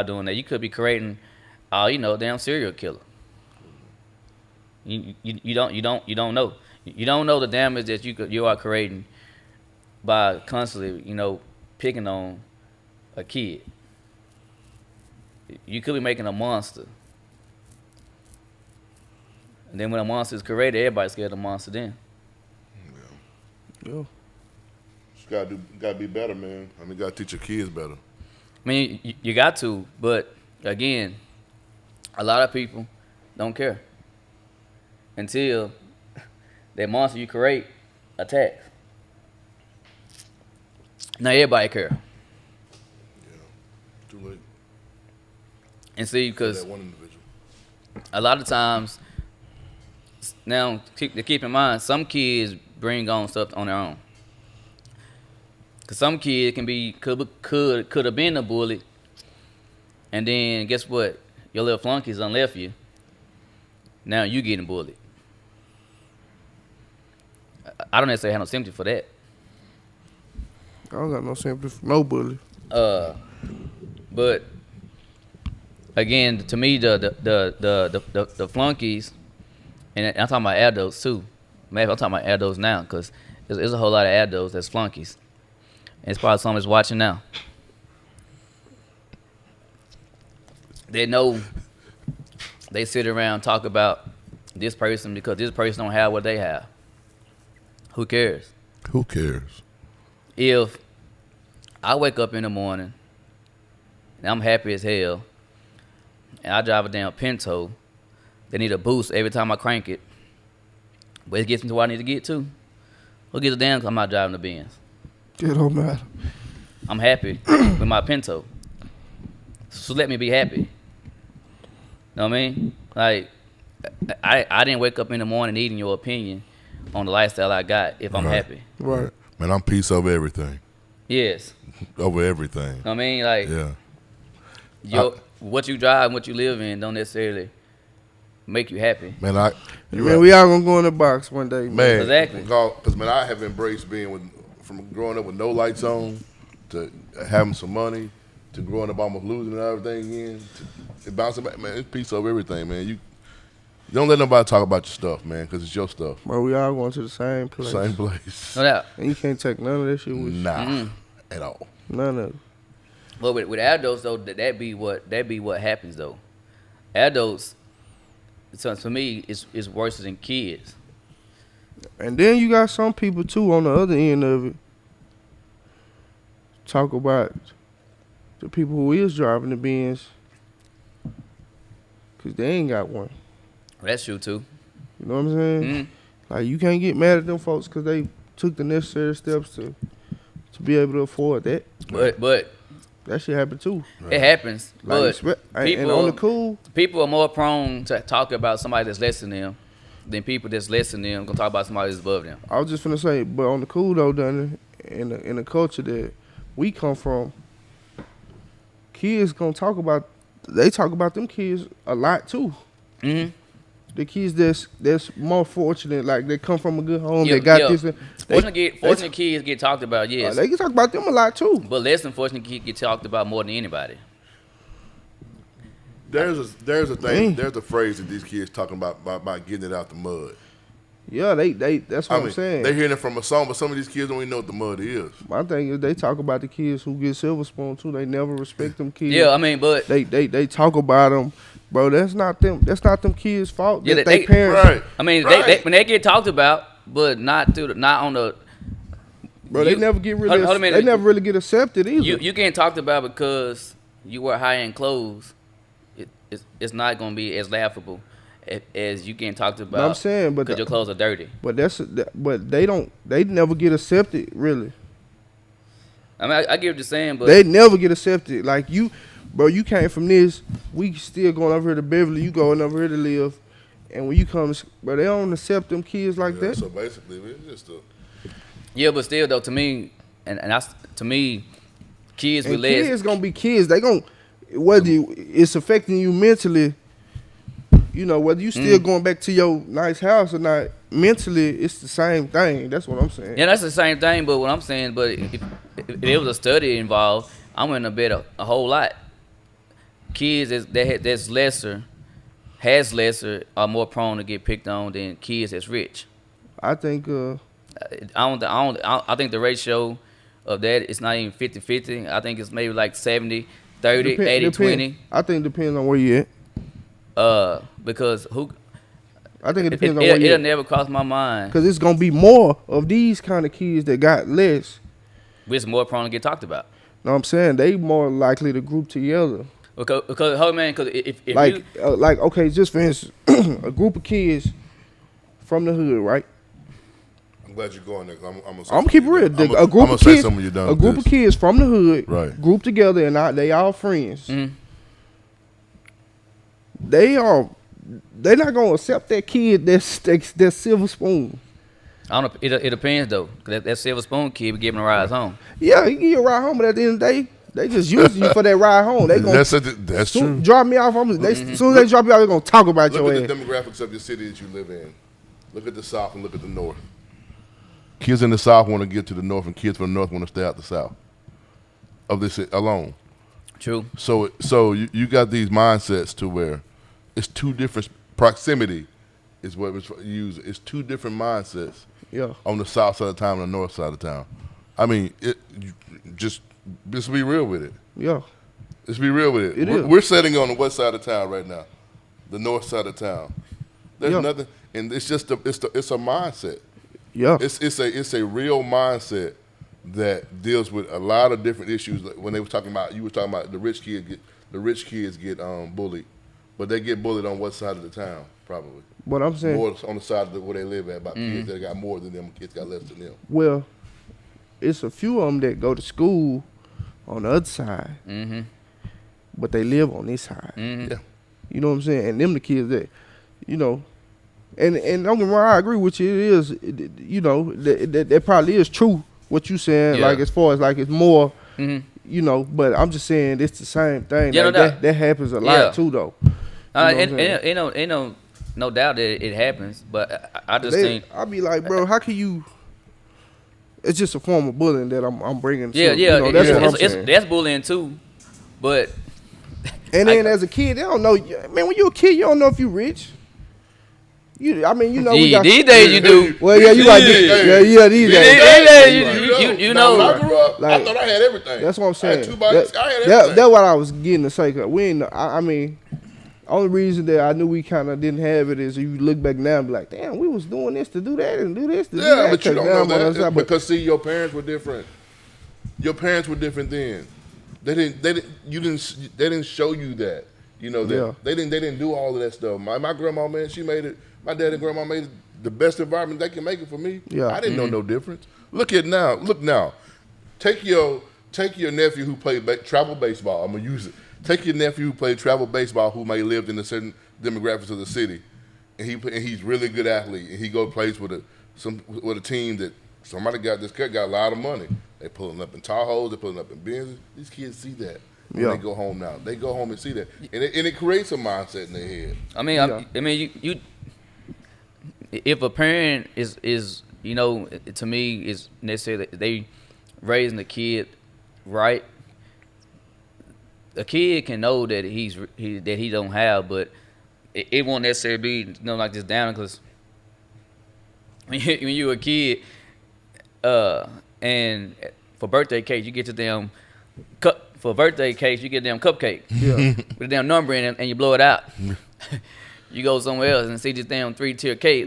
doing that. You could be creating damn serial killer. You don't know. You don't know the damage that you are creating by constantly, picking on a kid. You could be making a monster. And then when a monster is created, everybody's scared of the monster then.
Yeah.
Just gotta be better, man. Gotta teach your kids better.
I mean, you got to, but again, a lot of people don't care until that monster you create attacks. Now everybody care.
Too late.
And see, because
that one individual.
a lot of times, now keep in mind, some kids bring on stuff on their own. Cause some kid could have been a bully, and then guess what? Your little flunkies done left you. Now you getting bullied. I don't necessarily have no sympathy for that.
I don't got no sympathy for no bully.
But again, to me, the flunkies, and I'm talking about adults too. Maybe I'm talking about adults now, cause there's a whole lot of adults that's flunkies. And it's probably someone that's watching now. They know they sit around and talk about this person because this person don't have what they have. Who cares?
Who cares?
If I wake up in the morning and I'm happy as hell, and I drive a damn Pinto, they need a boost every time I crank it, but it gets me to where I need to get to. Who gives a damn 'cause I'm not driving the Benz?
It don't matter.
I'm happy with my Pinto. So let me be happy. Know what I mean? Like, I didn't wake up in the morning needing your opinion on the lifestyle I got if I'm
Right.
happy.
Right.
Man, I'm peace over everything.
Yes.
Over everything.
Know what I mean? Like,
Yeah.
what you drive and what you live in don't necessarily make you happy.
Man,
Man, we all gonna go in the box one day, man.
Man,
Exactly.
Because man, I have embraced being from growing up with no lights on to having some money to growing up almost losing everything again to bouncing back. Man, it's peace over everything, man. You don't let nobody talk about your stuff, man, because it's your stuff.
Bro, we all going to the same place.
Same place.
No doubt.
And you can't take none of that shit with you.
Nah, at all.
None of it.
But with adults though, that be what happens though. Adults, so for me, is worse than kids.
And then you got some people too on the other end of it. Talk about the people who is driving the Benz, cause they ain't got one.
That's true too.
You know what I'm saying?
Mm.
Like you can't get mad at them folks cause they took the necessary steps to be able to afford that.
But
That shit happen too.
it happens.
Like,
But
and on the cool,
people are more prone to talk about somebody that's less than them than people that's less than them gonna talk about somebody that's above them.
I was just finna say, but on the cool though, Dunny, in the culture that we come from, kids gonna talk about. They talk about them kids a lot too.
Mm-hmm.
The kids that's more fortunate, like they come from a good home, they got this.
Fortunate kids get talked about, yes.
They can talk about them a lot too.
But less than fortunate kids get talked about more than anybody.
There's a thing.
Mm.
There's a phrase that these kids talking about getting it out the mud.
Yeah, they that's what I'm saying.
They're hearing it from a song, but some of these kids don't even know what the mud is.
My thing is they talk about the kids who get silver spoon too. They never respect them kids.
Yeah, I mean, but
They talk about them, bro. That's not them. That's not them kids' fault.
Yeah,
That's
they-
they parents.
Right.
I mean,
Right.
they when they get talked about, but not on the.
Bro,
You-
they never get really.
hold a minute.
They never really get accepted either.
You getting talked about because you wear high end clothes. It's not gonna be as laughable as you getting talked about.
I'm saying, but
because your clothes are dirty.
but they never get accepted really.
I mean, I get what you're saying, but
They never get accepted. Like you, bro, you came from this. We still going over here to Beverly. You going over here to live, and when you come, bro, they don't accept them kids like that.
So basically, it's just a.
yeah, but still though, to me, and that's to me, kids
And
with less.
kids gonna be kids. They gonna whether it's affecting you mentally. You know, whether you still going back to your nice house or not, mentally, it's the same thing. That's what I'm saying.
Yeah, that's the same thing. But what I'm saying, but if there was a study involved, I'm gonna bet a whole lot. Kids that's lesser, has lesser, are more prone to get picked on than kids that's rich.
I think
I think the ratio of that is not even 50-50. I think it's maybe like 70-30, 80-20.
I think it depends on where you at.
Because
I think it
it,
depends on where you
it'll
at.
never cross my mind.
Because it's gonna be more of these kind of kids that got less.
Which is more prone to get talked about.
Know what I'm saying? They more likely to group together.
Because hold man, because if
Like,
you
okay, just for instance, a group of kids from the hood, right?
I'm glad you're going there. I'm
I'm keep it real. A group of
say
kids,
something when you're done
a
with
group
this.
of kids from the hood,
Right.
group together, and they all friends.
Mhm.
They're not gonna accept that kid that's silver spoon.
I don't know, it depends though. 'Cause that silver spoon kid be giving a ride home.
Yeah, he give you a ride home, but at the end of the day, they just use you for that ride home. They gonna
That's true.
drop me off. As soon as they drop you off, they're gonna talk about
Look
your
at
ass.
the demographics of your city that you live in. Look at the South and look at the North. Kids in the South want to get to the North, and kids from the North want to stay out the South. Of this alone.
True.
So you got these mindsets to where it's two different proximity is what was used. It's two different mindsets
Yeah,
on the south side of town and the north side of town. I mean, just be real with it.
yeah.
Let's be real with it.
It is.
We're sitting on the west side of town right now, the north side of town. There's
Yeah.
nothing, and it's just it's a mindset.
Yeah.
It's a real mindset that deals with a lot of different issues. Like when they were talking about, you were talking about the rich kids get bullied, but they get bullied on what side of the town? Probably
But I'm saying,
more on the side of where they live at. About kids that got more than them, kids got less than them.
well, it's a few of them that go to school on the other side, but they live on this side.
Yeah.
You know what I'm saying? And them the kids that, you know, and don't get me wrong, I agree with you. It is, you know, that probably is true what you saying.
Yeah.
Like as far as like it's more, you know. But I'm just saying it's the same thing.
Yeah,
like,
no doubt.
that happens a lot
Yeah.
too, though. You know what I'm saying?
Ain't no doubt that it happens, but I just
They-
think
I be like, bro, how can you? It's just a form of bullying that I'm bringing.
yeah,
to, you know, that's what I'm saying.
that's bullying too, but
And then as a kid, they don't know. Man, when you're a kid, you don't know if you rich. I mean, you know, we got.
these days you do.
Well, yeah, you got.
Yeah.
Yeah, these days.
You
Now,
know.
when I grew up, I
Like,
thought I had everything.
That's what I'm
I
saying.
had 2 bikes. I had
That's
everything.
what I was getting to say. 'Cause we ain't. I mean, only reason that I knew we kind of didn't have it is you look back now and be like, damn, we was doing this to do that and do this to do that.
Yeah, but you
'Cause
don't
now
know
I'm on the other
that
side, but
because see, your parents were different. Your parents were different then. They didn't show you that. You know that
Yeah.
they didn't do all of that stuff. My grandma, man, she made it. My dad and grandma made it the best environment they can make it for me.
Yeah.
I didn't know no difference. Look now. Take your nephew who played travel baseball. I'm gonna use it. Take your nephew who played travel baseball who may lived in a certain demographics of the city, and he's really good athlete, and he plays with a team that somebody got a lot of money. They pulling up in Tahoes, they pulling up in Benzes. These kids see that when
Yeah.
they go home now. They go home and see that, and it creates a mindset in their head.
I mean,
Yeah.
I mean, you if a parent is you know, to me is necessarily they raising the kid right. A kid can know that he don't have, but it won't necessarily be, you know, like this down, because when you a kid, and for birthday cake you get the damn for birthday cakes you get a damn cupcake with a damn number in it, and you blow it out. You go somewhere else and see this damn 3-tier cake.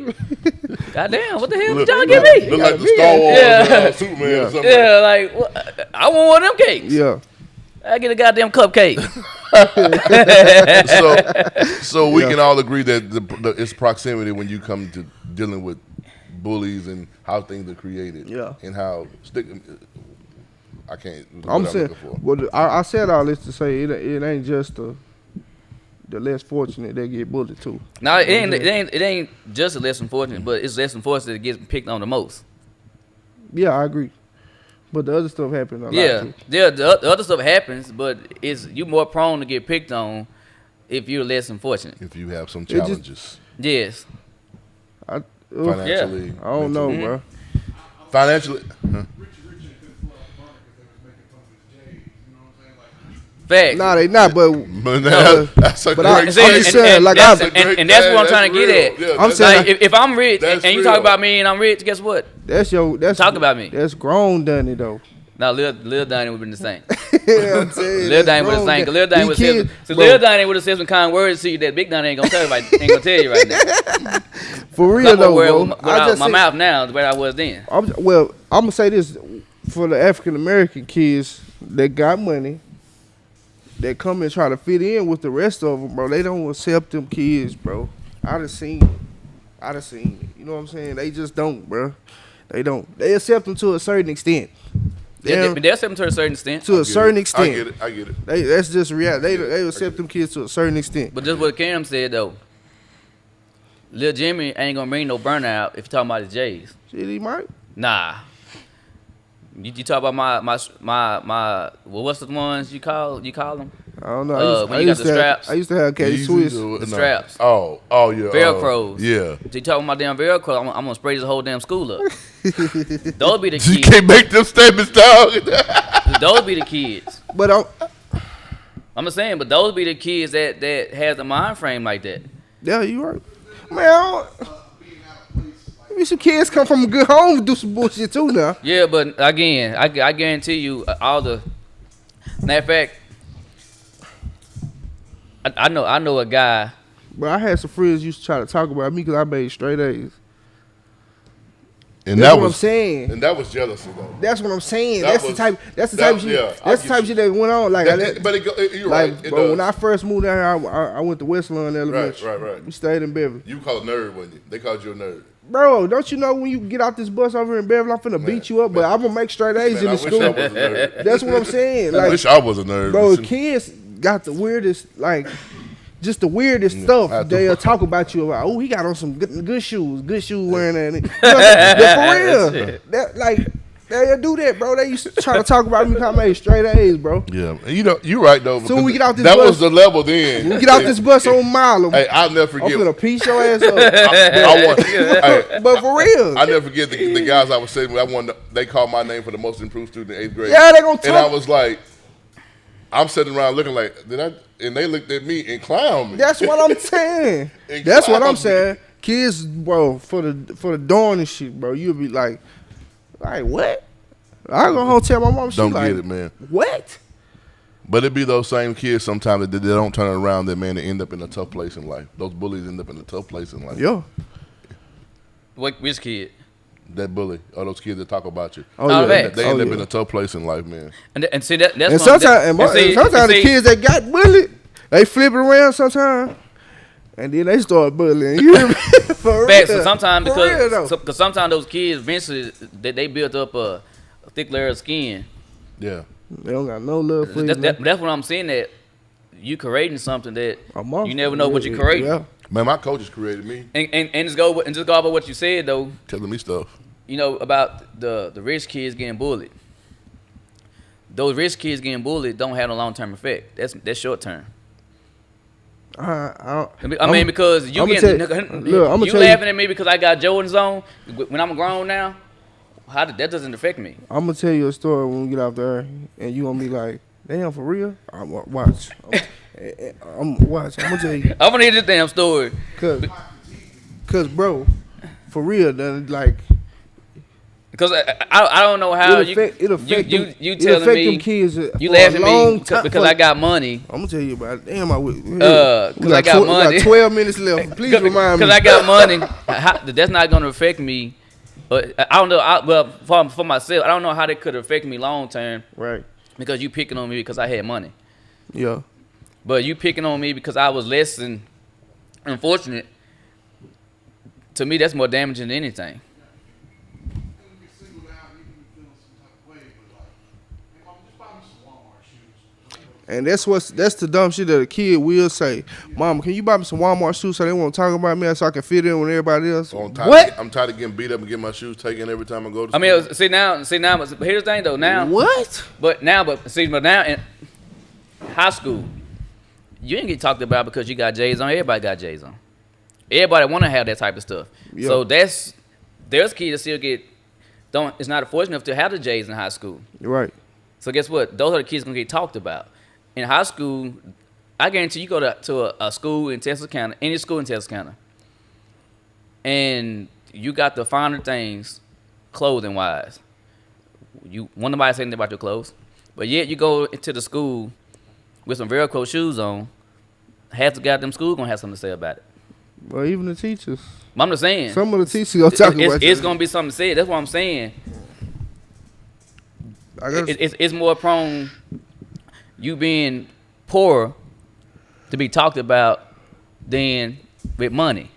Goddamn, what the hell did y'all give me?
Look like the Star Wars Superman or something.
Yeah, like what? I want one of them cakes.
yeah,
I get a goddamn cupcake.
So we can all agree that it's proximity when you come to dealing with bullies and how things are created.
Yeah.
And how I can't.
I'm
what
saying.
looking for.
Well, I said all this to say it ain't just the less fortunate that get bullied too.
No, it ain't just a less unfortunate, but it's less unfortunate that gets picked on the most.
Yeah, I agree. But the other stuff happened a lot
Yeah,
too.
the other stuff happens, but you more prone to get picked on if you're less unfortunate.
If you have some
just-
challenges
Yes.
financially,
I don't know,
Mm-hmm.
bro.
financially.
Facts.
Nah, they not. But
But that's a
But
great.
I'm just saying, like,
that's,
I'm-
and that's what I'm trying to
real.
get at.
Yeah,
I'm
that's-
saying-
Like, if I'm rich and
That's
you talk
real.
about me and I'm rich, guess what?
that's
Talk about me.
That's grown Dunny though.
Now, Lil Donnie would have been the same.
Yeah, I'm saying.
Lil
that's
Donnie would have
grown
sang.
Dunny.
Lil Donnie would
These
have
kids,
said, so
bro,
Lil Donnie would have said some kind words to you that Big Donnie ain't gonna tell you right, ain't gonna tell you right now.
for real
I'm
though,
aware
bro.
of
I just
my
said-
mouth now is where I was then.
I'm gonna say this for the African American kids that got money, that come and try to fit in with the rest of them, bro. They don't accept them kids, bro. I done seen it. You know what I'm saying? They just don't, bro. They don't. They accept them to a certain extent.
They'll accept them to a certain extent.
To a certain
I
extent.
get it. I get it.
That's just reality. They accept them kids to a certain extent.
But just what Cam said though, Lil Jimmy ain't gonna bring no burnout if you're talking about the J's.
Shit, he might.
Nah. You talk about my well, what's the ones you call them?
I don't know.
When you got the straps.
I used to have Caddy
Yeezys
Swiss.
or-
The
no.
straps.
Oh yeah.
Velcros.
Yeah.
So you talking about damn Velcro? I'm gonna spray this whole damn school up. Those be the
You
kids.
can't make them statements, dog.
Those be the kids.
But
I'm just saying, but those be the kids that has the mind frame like that.
yeah, you right. Man, maybe some kids come from a good home and do some bullshit too now.
Yeah, but again, I guarantee you, all the matter of fact, I know a guy.
But I had some friends used to try to talk about me because I made straight A's.
And
That's
that
what
was
I'm saying.
And that was jealousy though.
That's what I'm saying.
That
That's
was-
the type. That's the
that-
type of shit.
yeah, I
That's the
get
type of
you.
shit that went on. Like,
You're
like,
right. It
bro, when
does.
I first moved down here, I went to West Lawn Elementary.
Right.
We stayed in Beverly.
You call a nerd, wasn't you? They called you a nerd.
Bro, don't you know when you get off this bus over in Beverly, I'm finna beat you up, but I'm gonna make straight A's
Man,
in
I
the
wish I
school.
was a nerd.
That's what I'm saying.
I
Like,
wish I was a nerd.
bro,
but
kids got the weirdest, like, just the weirdest
I
stuff.
do.
They'll talk about you about. Oh, he got on some good shoes wearing that. You know, for real. That like they'll do that, bro. They used to try to talk about me because I made straight A's, bro.
Yeah, and you know, you're right though.
Soon we get out this
that
bus-
was the level then.
We get out this bus on Mile.
Hey, I'll never
I'm
forget.
finna piece your ass up.
I want. Hey,
But for real,
I never forget the guys I was sitting with. They called my name for the most improved student in 8th grade.
yeah, they gonna
And I
talk.
was like, I'm sitting around looking like, did I? And they looked at me and clowned me.
That's what I'm saying.
And
That's what I'm
clowned me.
saying. Kids, bro, for the dawn and shit, bro. You'll be like what? I go home tell my mom. She
Don't
like,
get it, man.
What?
But it be those same kids sometimes that they don't turn around. That man, they end up in a tough place in life. Those bullies end up in a tough place in life.
Yo.
Which kid?
That bully or those kids that talk about you.
Oh,
Oh,
yeah.
man.
They end
Oh,
up
yeah.
in a tough place in life, man.
And see that's
And
what I'm-
sometimes,
see-
sometimes the
see-
kids that got bullied, they flip it around sometimes, and then they start bullying. You hear me? For
Facts.
real.
So sometimes
For real, though.
because sometimes those kids eventually they built up a thick layer of skin.
Yeah.
They don't got no love for you.
That's what I'm saying. That you creating something that
man.
you never know what you create.
Yeah.
Man, my coaches created me,
And just go about what you said though.
telling me stuff.
You know about the rich kids getting bullied. Those rich kids getting bullied don't have a long term effect. That's short term. I mean, because you
I'ma
getting
tell-
you
look, I'ma tell you-
laughing at me because I got Jordans on when I'm grown now. That doesn't affect me.
I'm gonna tell you a story when we get out there, and you gonna be like, "Damn, for real?" Watch. I'm watch. I'm gonna tell you,
I'm gonna hear this damn story.
cause bro, for real, then like
Because I don't know how
it'll affect
you
it'll
telling
affect
me
them kids.
you
for
laughing
a
at
long
me
time,
because I got money.
I'm gonna tell you about it. Damn, I would.
Cause I got money.
We got 12 minutes left. Please remind me.
Because I got money. That's not gonna affect me. But I don't know. For myself, I don't know how that could affect me long term.
Right.
Because you picking on me because I had money.
Yeah.
But you picking on me because I was less than unfortunate. To me, that's more damaging than anything.
And that's the dumb shit that a kid will say. Mom, can you buy me some Walmart shoes so they won't talk about me so I can fit in with everybody else?
So I'm
What?
tired of getting beat up and getting my shoes taken every time I go to
I
school.
mean, see now. But here's the thing though. Now,
What?
but now in high school, you didn't get talked about because you got J's on. Everybody got J's on. Everybody want to have that type of stuff.
Yeah.
So there's kids that still it's not fortunate enough to have the J's in high school.
You're right.
So guess what? Those are the kids gonna get talked about. In high school, I guarantee you go to a school in Texarkana, any school in Texarkana, and you got the finer things, clothing wise. You want nobody saying anything about your clothes, but yet you go into the school with some Velcro shoes on. Half the goddamn school gonna have something to say about it.
Well, even the teachers.
I'm just saying.
Some of the teachers gonna talk about
it's
you.
gonna be something to say. That's what I'm saying.
I gotta,
It's more prone you being poor to be talked about than with money.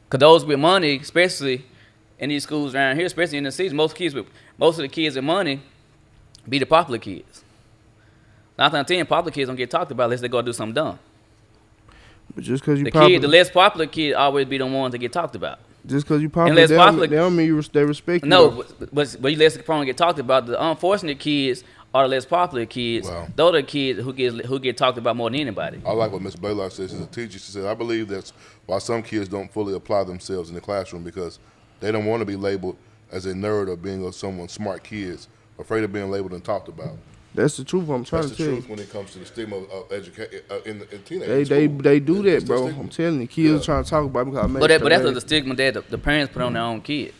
Cause those with money, especially in these schools around here, especially in the cities, most of the kids with money be the popular kids. 9 out of 10 popular kids don't get talked about unless they go do something dumb.
but just because you
The less popular kid always be the ones that get talked about.
just because you popular,
and less
they
popular-
don't mean they respect you.
No,
though.
but you less prone to get talked about. The unfortunate kids are the less popular kids.
Wow.
Those are the kids who get talked about more than anybody.
I like what Miss Blaylock says. She's a teacher. She said, I believe that's why some kids don't fully apply themselves in the classroom because they don't want to be labeled as a nerd or being someone smart kids, afraid of being labeled and talked about.
That's the truth. I'm trying
That's
to
the
tell
truth
you.
when it comes to the stigma of education in teenagers.
They do that,
It's the
bro.
stigma.
I'm telling you, kids
Yeah.
are trying to talk about me because I made
But that's
straight
the
A's.
stigma that the parents put on their own kid.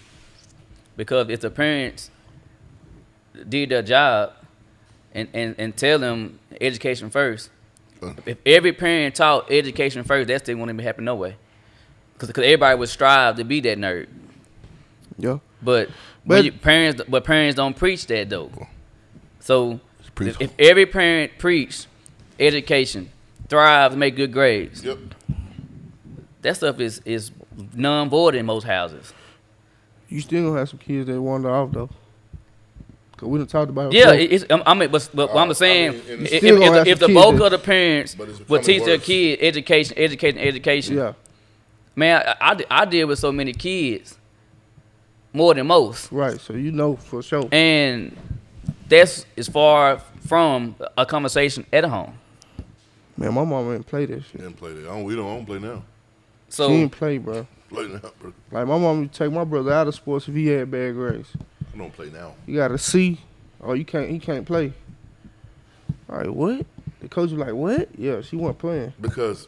Because if the parents did their job and tell them education first, if every parent taught education first, that still wouldn't be happening no way. Because everybody would strive to be that nerd.
Yeah.
But
But-
parents don't preach that though. So
Preach.
if every parent preached education, thrive, make good grades,
Yep.
that stuff is non-void in most houses.
You still gonna have some kids that wander off though. Cause we done talked about it.
Yeah,
before.
I mean, but what I'm saying,
I mean, and
if,
still gonna have
if the
some
bulk
kids
of the parents
But it's
would
becoming
teach their
worse.
kid education,
Yeah.
man, I deal with so many kids, more than most,
Right. So you know for sure.
and that's as far from a conversation at home.
Man, my mama didn't play that shit.
Didn't play that. We don't play now.
She
So
didn't play, bro.
Play now, bro.
Like my mom would take my brother out of sports if he had bad grades.
I don't play now.
You got a C. Oh, he can't play. All right, what? The coach was like, what? Yeah, she wasn't playing.
Because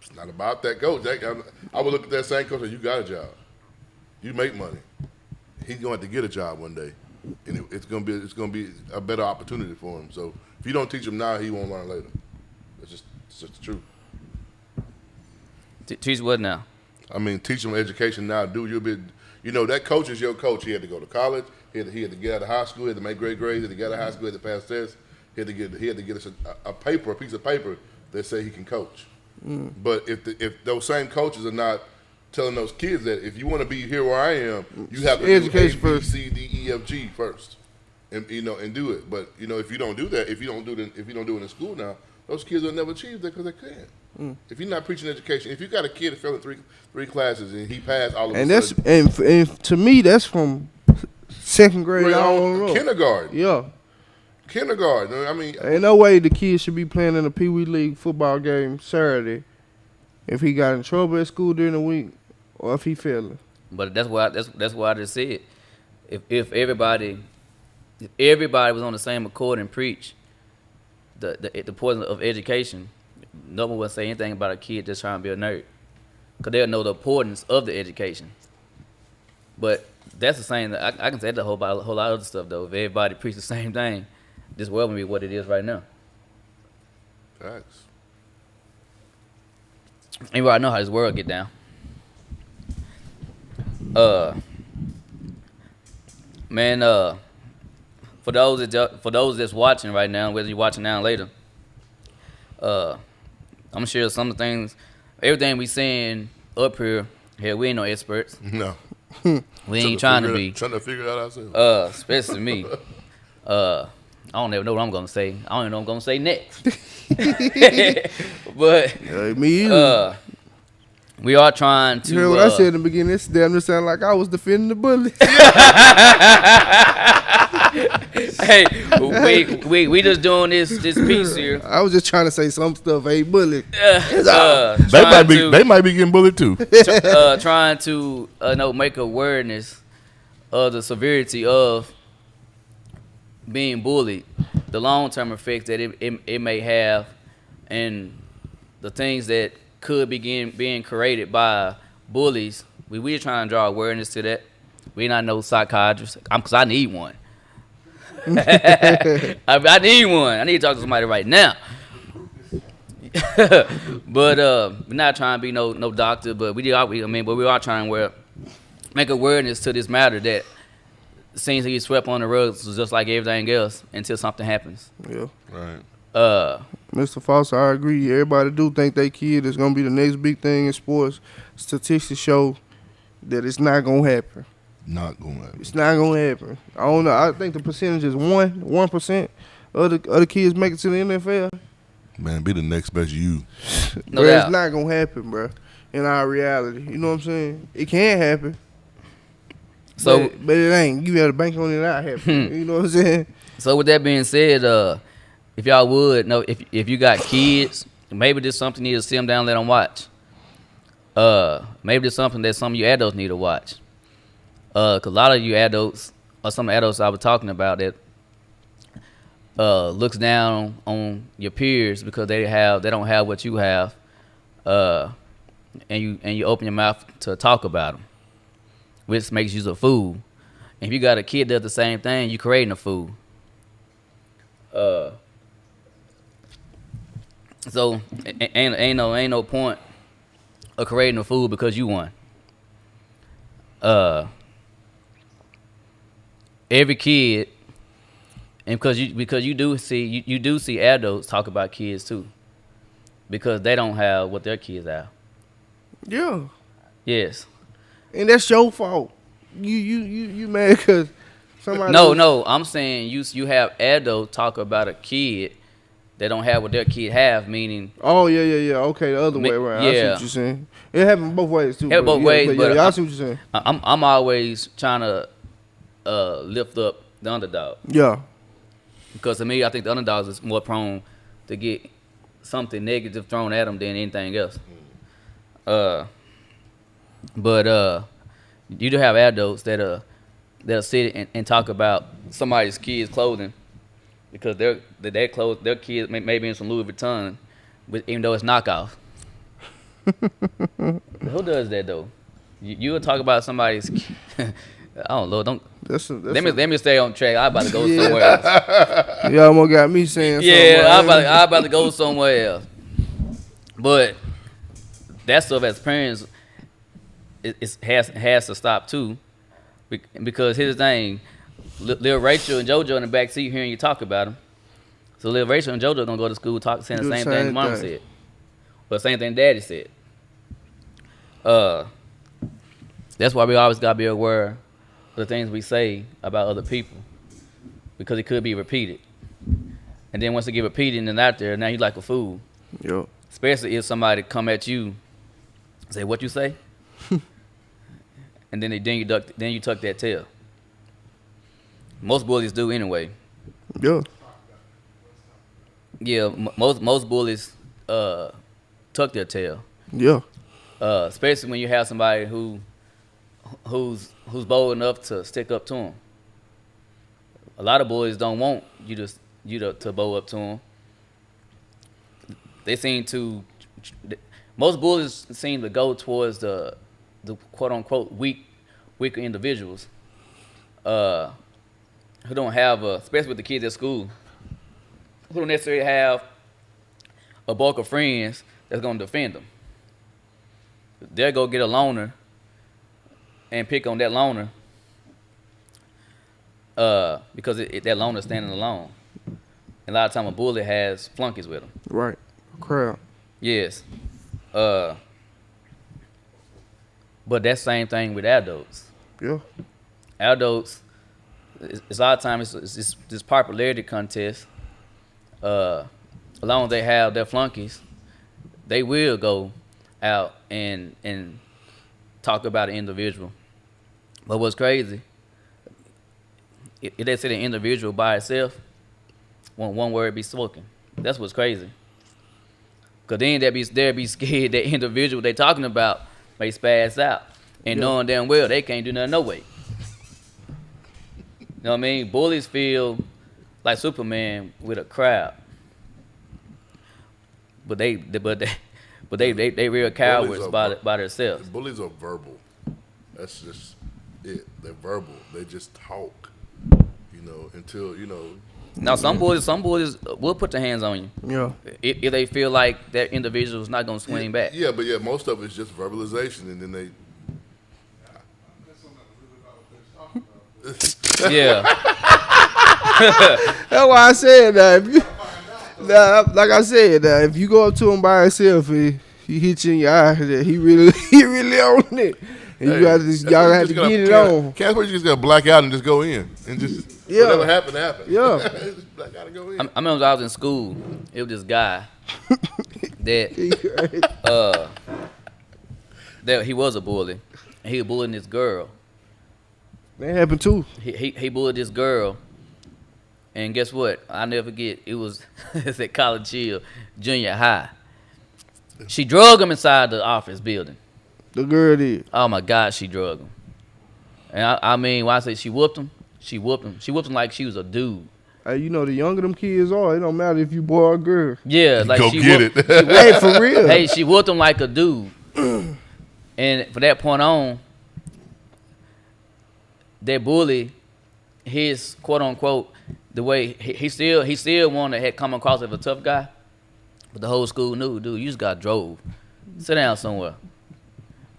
it's not about that coach. I would look at that same coach and you got a job. You make money. He's going to have to get a job one day. And it's gonna be a better opportunity for him. So if you don't teach him now, he won't learn later. It's just the truth.
teach what now?
I mean, teach him education now. That coach is your coach. He had to go to college. He had to get out of high school. He had to make great grades. He had to get out of high school. He had to pass tests. He had to get us a piece of paper that say he can coach. But if those same coaches are not telling those kids that if you want to be here where I am, you have to
Education
do A, B,
first.
C, D, E, F, G first, and do it. But if you don't do that, if you don't do it in school now, those kids will never achieve that because they can't. If you're not preaching education, if you got a kid that fell in three classes and he passed all of
And
a
that's
sudden,
and to me that's from second grade on up.
kindergarten.
Yeah.
Kindergarten. I mean,
Ain't no way the kid should be playing in a Pee Wee League football game Saturday if he got in trouble at school during the week or if he failing.
But that's why I just said, if everybody was on the same accord and preach the importance of education, no one would say anything about a kid just trying to be a nerd, because they'll know the importance of the education. But that's the same. I can say that a whole lot of other stuff though. If everybody preached the same thing, this world would be what it is right now.
facts.
Anybody know how this world get down? Man, for those that's watching right now, whether you're watching now or later, I'm gonna share some of the things, everything we seeing up here. Here, we ain't no experts.
No.
We ain't trying to be.
Trying to figure it out ourselves.
Especially me. I don't even know what I'm gonna say. I don't even know what I'm gonna say next. But
Me either.
we are trying to.
You heard what I said in the beginning? It's damn near sound like I was defending the bully.
Hey, we just doing this piece here.
I was just trying to say some stuff. Hey, bully.
They might be getting bullied too.
Trying to make awareness of the severity of being bullied, the long-term effects that it may have, and the things that could begin being created by bullies. We're trying to draw awareness to that. We not no psychiatrists, because I need one. I need one. I need to talk to somebody right now. But we're not trying to be no doctor, but we are trying to make awareness to this matter that seems to get swept on the rug just like everything else until something happens.
Yeah.
Right.
Mr. Foster, I agree. Everybody do think they kid is gonna be the next big thing in sports. Statistics show that it's not gonna happen.
Not going to happen.
It's not gonna happen. I don't know. I think the percentage is 1% of the kids make it to the NFL.
Man, be the next best you.
No
Bruh,
doubt.
it's not gonna happen, bro. In our reality, you know what I'm saying? It can happen.
So
but it ain't. You got to bank on it not happening. You know what I'm saying?
So with that being said, if y'all would know, if you got kids, maybe there's something you need to sit them down and let them watch. Maybe there's something that some of you adults need to watch. 'Cause a lot of you adults, or some adults I was talking about that looks down on your peers because they don't have what you have, and you open your mouth to talk about them, which makes you a fool. And if you got a kid that does the same thing, you creating a fool. So ain't no point of creating a fool because you won. every kid, and because you do see adults talk about kids too, because they don't have what their kids have.
Yeah.
Yes.
And that's your fault. You mad because somebody.
No. I'm saying you have adults talk about a kid that don't have what their kid have, meaning.
Oh yeah. Okay, the other way around. I see
Yeah.
what you're saying. It happened both ways too.
Happened both ways, but
I see what you're saying.
I'm always trying to lift up the underdog,
Yeah.
because to me I think the underdogs is more prone to get something negative thrown at them than anything else. But you do have adults that'll sit and talk about somebody's kids' clothing, because their kids may be in some Louis Vuitton, but even though it's knockoff. Who does that though? You would talk about somebody's. Oh Lord, don't. Let me stay on track. I about to go somewhere else.
You almost got me saying something.
Yeah, I about to go somewhere else. But that stuff as parents, it has to stop too, because here's the thing: Lil Rachel and JoJo in the back seat hearing you talk about them. So Lil Rachel and JoJo gonna go to school saying the same thing Mama said, but same thing Daddy said. That's why we always gotta be aware of the things we say about other people, because it could be repeated. And then once it get repeated and out there, now you like a fool.
Yep.
Especially if somebody come at you and say, "What you say?" And then you tuck that tail. Most bullies do anyway.
Yeah.
Yeah, most bullies tuck their tail.
Yeah.
Especially when you have somebody who's bold enough to stick up to them. A lot of bullies don't want you to bow up to them. Most bullies seem to go towards the quote unquote weaker individuals, who don't have especially with the kids at school, who don't necessarily have a bulk of friends that's gonna defend them. They'll go get a loner and pick on that loner, because that loner standing alone. And a lot of time a bully has flunkies with him.
Right. Crowd.
Yes. But that same thing with adults.
Yeah.
Adults, it's a lot of times it's this popularity contest. As long as they have their flunkies, they will go out and talk about an individual. But what's crazy, if they say the individual by itself, one word be spoken. That's what's crazy. Because then they'd be scared that individual they talking about may spaz out. And knowing damn well they can't do nothing no way. You know what I mean? Bullies feel like Superman with a crowd. But they real cowards by themselves.
Bullies are verbal. That's just it. They're verbal. They just talk. Until
Now some bullies will put their hands on you.
Yeah.
If they feel like that individual is not gonna swing back.
Yeah, but most of it's just verbalization, and then they.
Yeah.
That's why I said that. Like I said, if you go up to him by himself and he hit you in your eye, that he really on it. And y'all have to get it on.
Casper just gotta black out and just go in and just whatever happened.
Yeah.
Just black out and go in.
I remember when I was in school, it was this guy that he was a bully. And he was bullying this girl.
That happened too.
He bullied this girl. And guess what? I'll never forget. It was it's at College Hill, junior high. She drug him inside the office building.
The girl did.
Oh my God, she drug him. And I mean, when I say she whooped him, she whooped him. She whooped him like she was a dude.
Hey, the younger them kids are, it don't matter if you boy or girl.
Yeah, like
Go
she
get
whooped,
it.
Hey, for real.
Hey, she whooped him like a dude. And from that point on, that bully, his quote unquote, the way he still wanted to come across as a tough guy, but the whole school knew, dude, you just got drove. Sit down somewhere.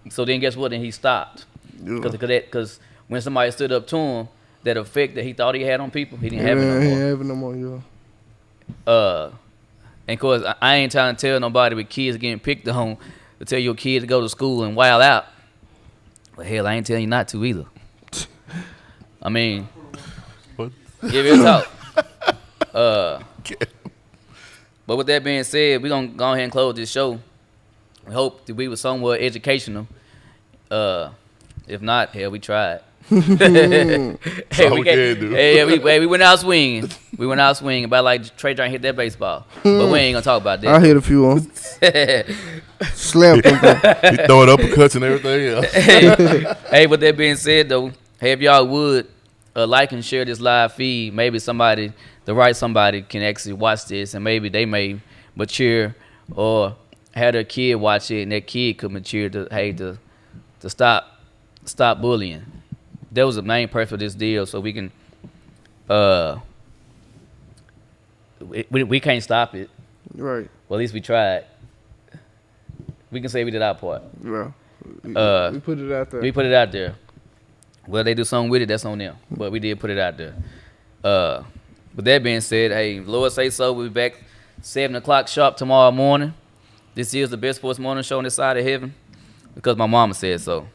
So then guess what? Then he stopped. Because when somebody stood up to him, that effect that he thought he had on people, he didn't have it
He
no
ain't
more.
having no more, yeah.
And of course, I ain't trying to tell nobody with kids getting picked on to tell your kid to go to school and wild out. But hell, I ain't telling you not to either. I mean,
What?
give it a talk. But with that being said, we're going to go ahead and close this show. We hope that we were somewhat educational. If not, hell, we tried.
all we can do.
We went out swinging. We went out swinging, but like Trey trying to hit that baseball. But we ain't going to talk about
I
that.
hit a few on. Slammed them.
He throwing uppercuts and everything else.
Hey, with that being said, though, hey, if y'all would like and share this live feed, maybe somebody, the right somebody, can actually watch this, and maybe they may mature or have their kid watch it, and their kid could mature to stop bullying. That was the main purpose of this deal, so we can we can't stop it.
Right.
Well, at least we tried. We can say we did our part.
Yeah. We put it out there.
We put it out there. Well, they do something with it, that's on them. But we did put it out there. With that being said, hey, Lord say so. We'll be back 7 o'clock sharp tomorrow morning. This is the Best Sports Morning Show on this side of heaven because my mama said so.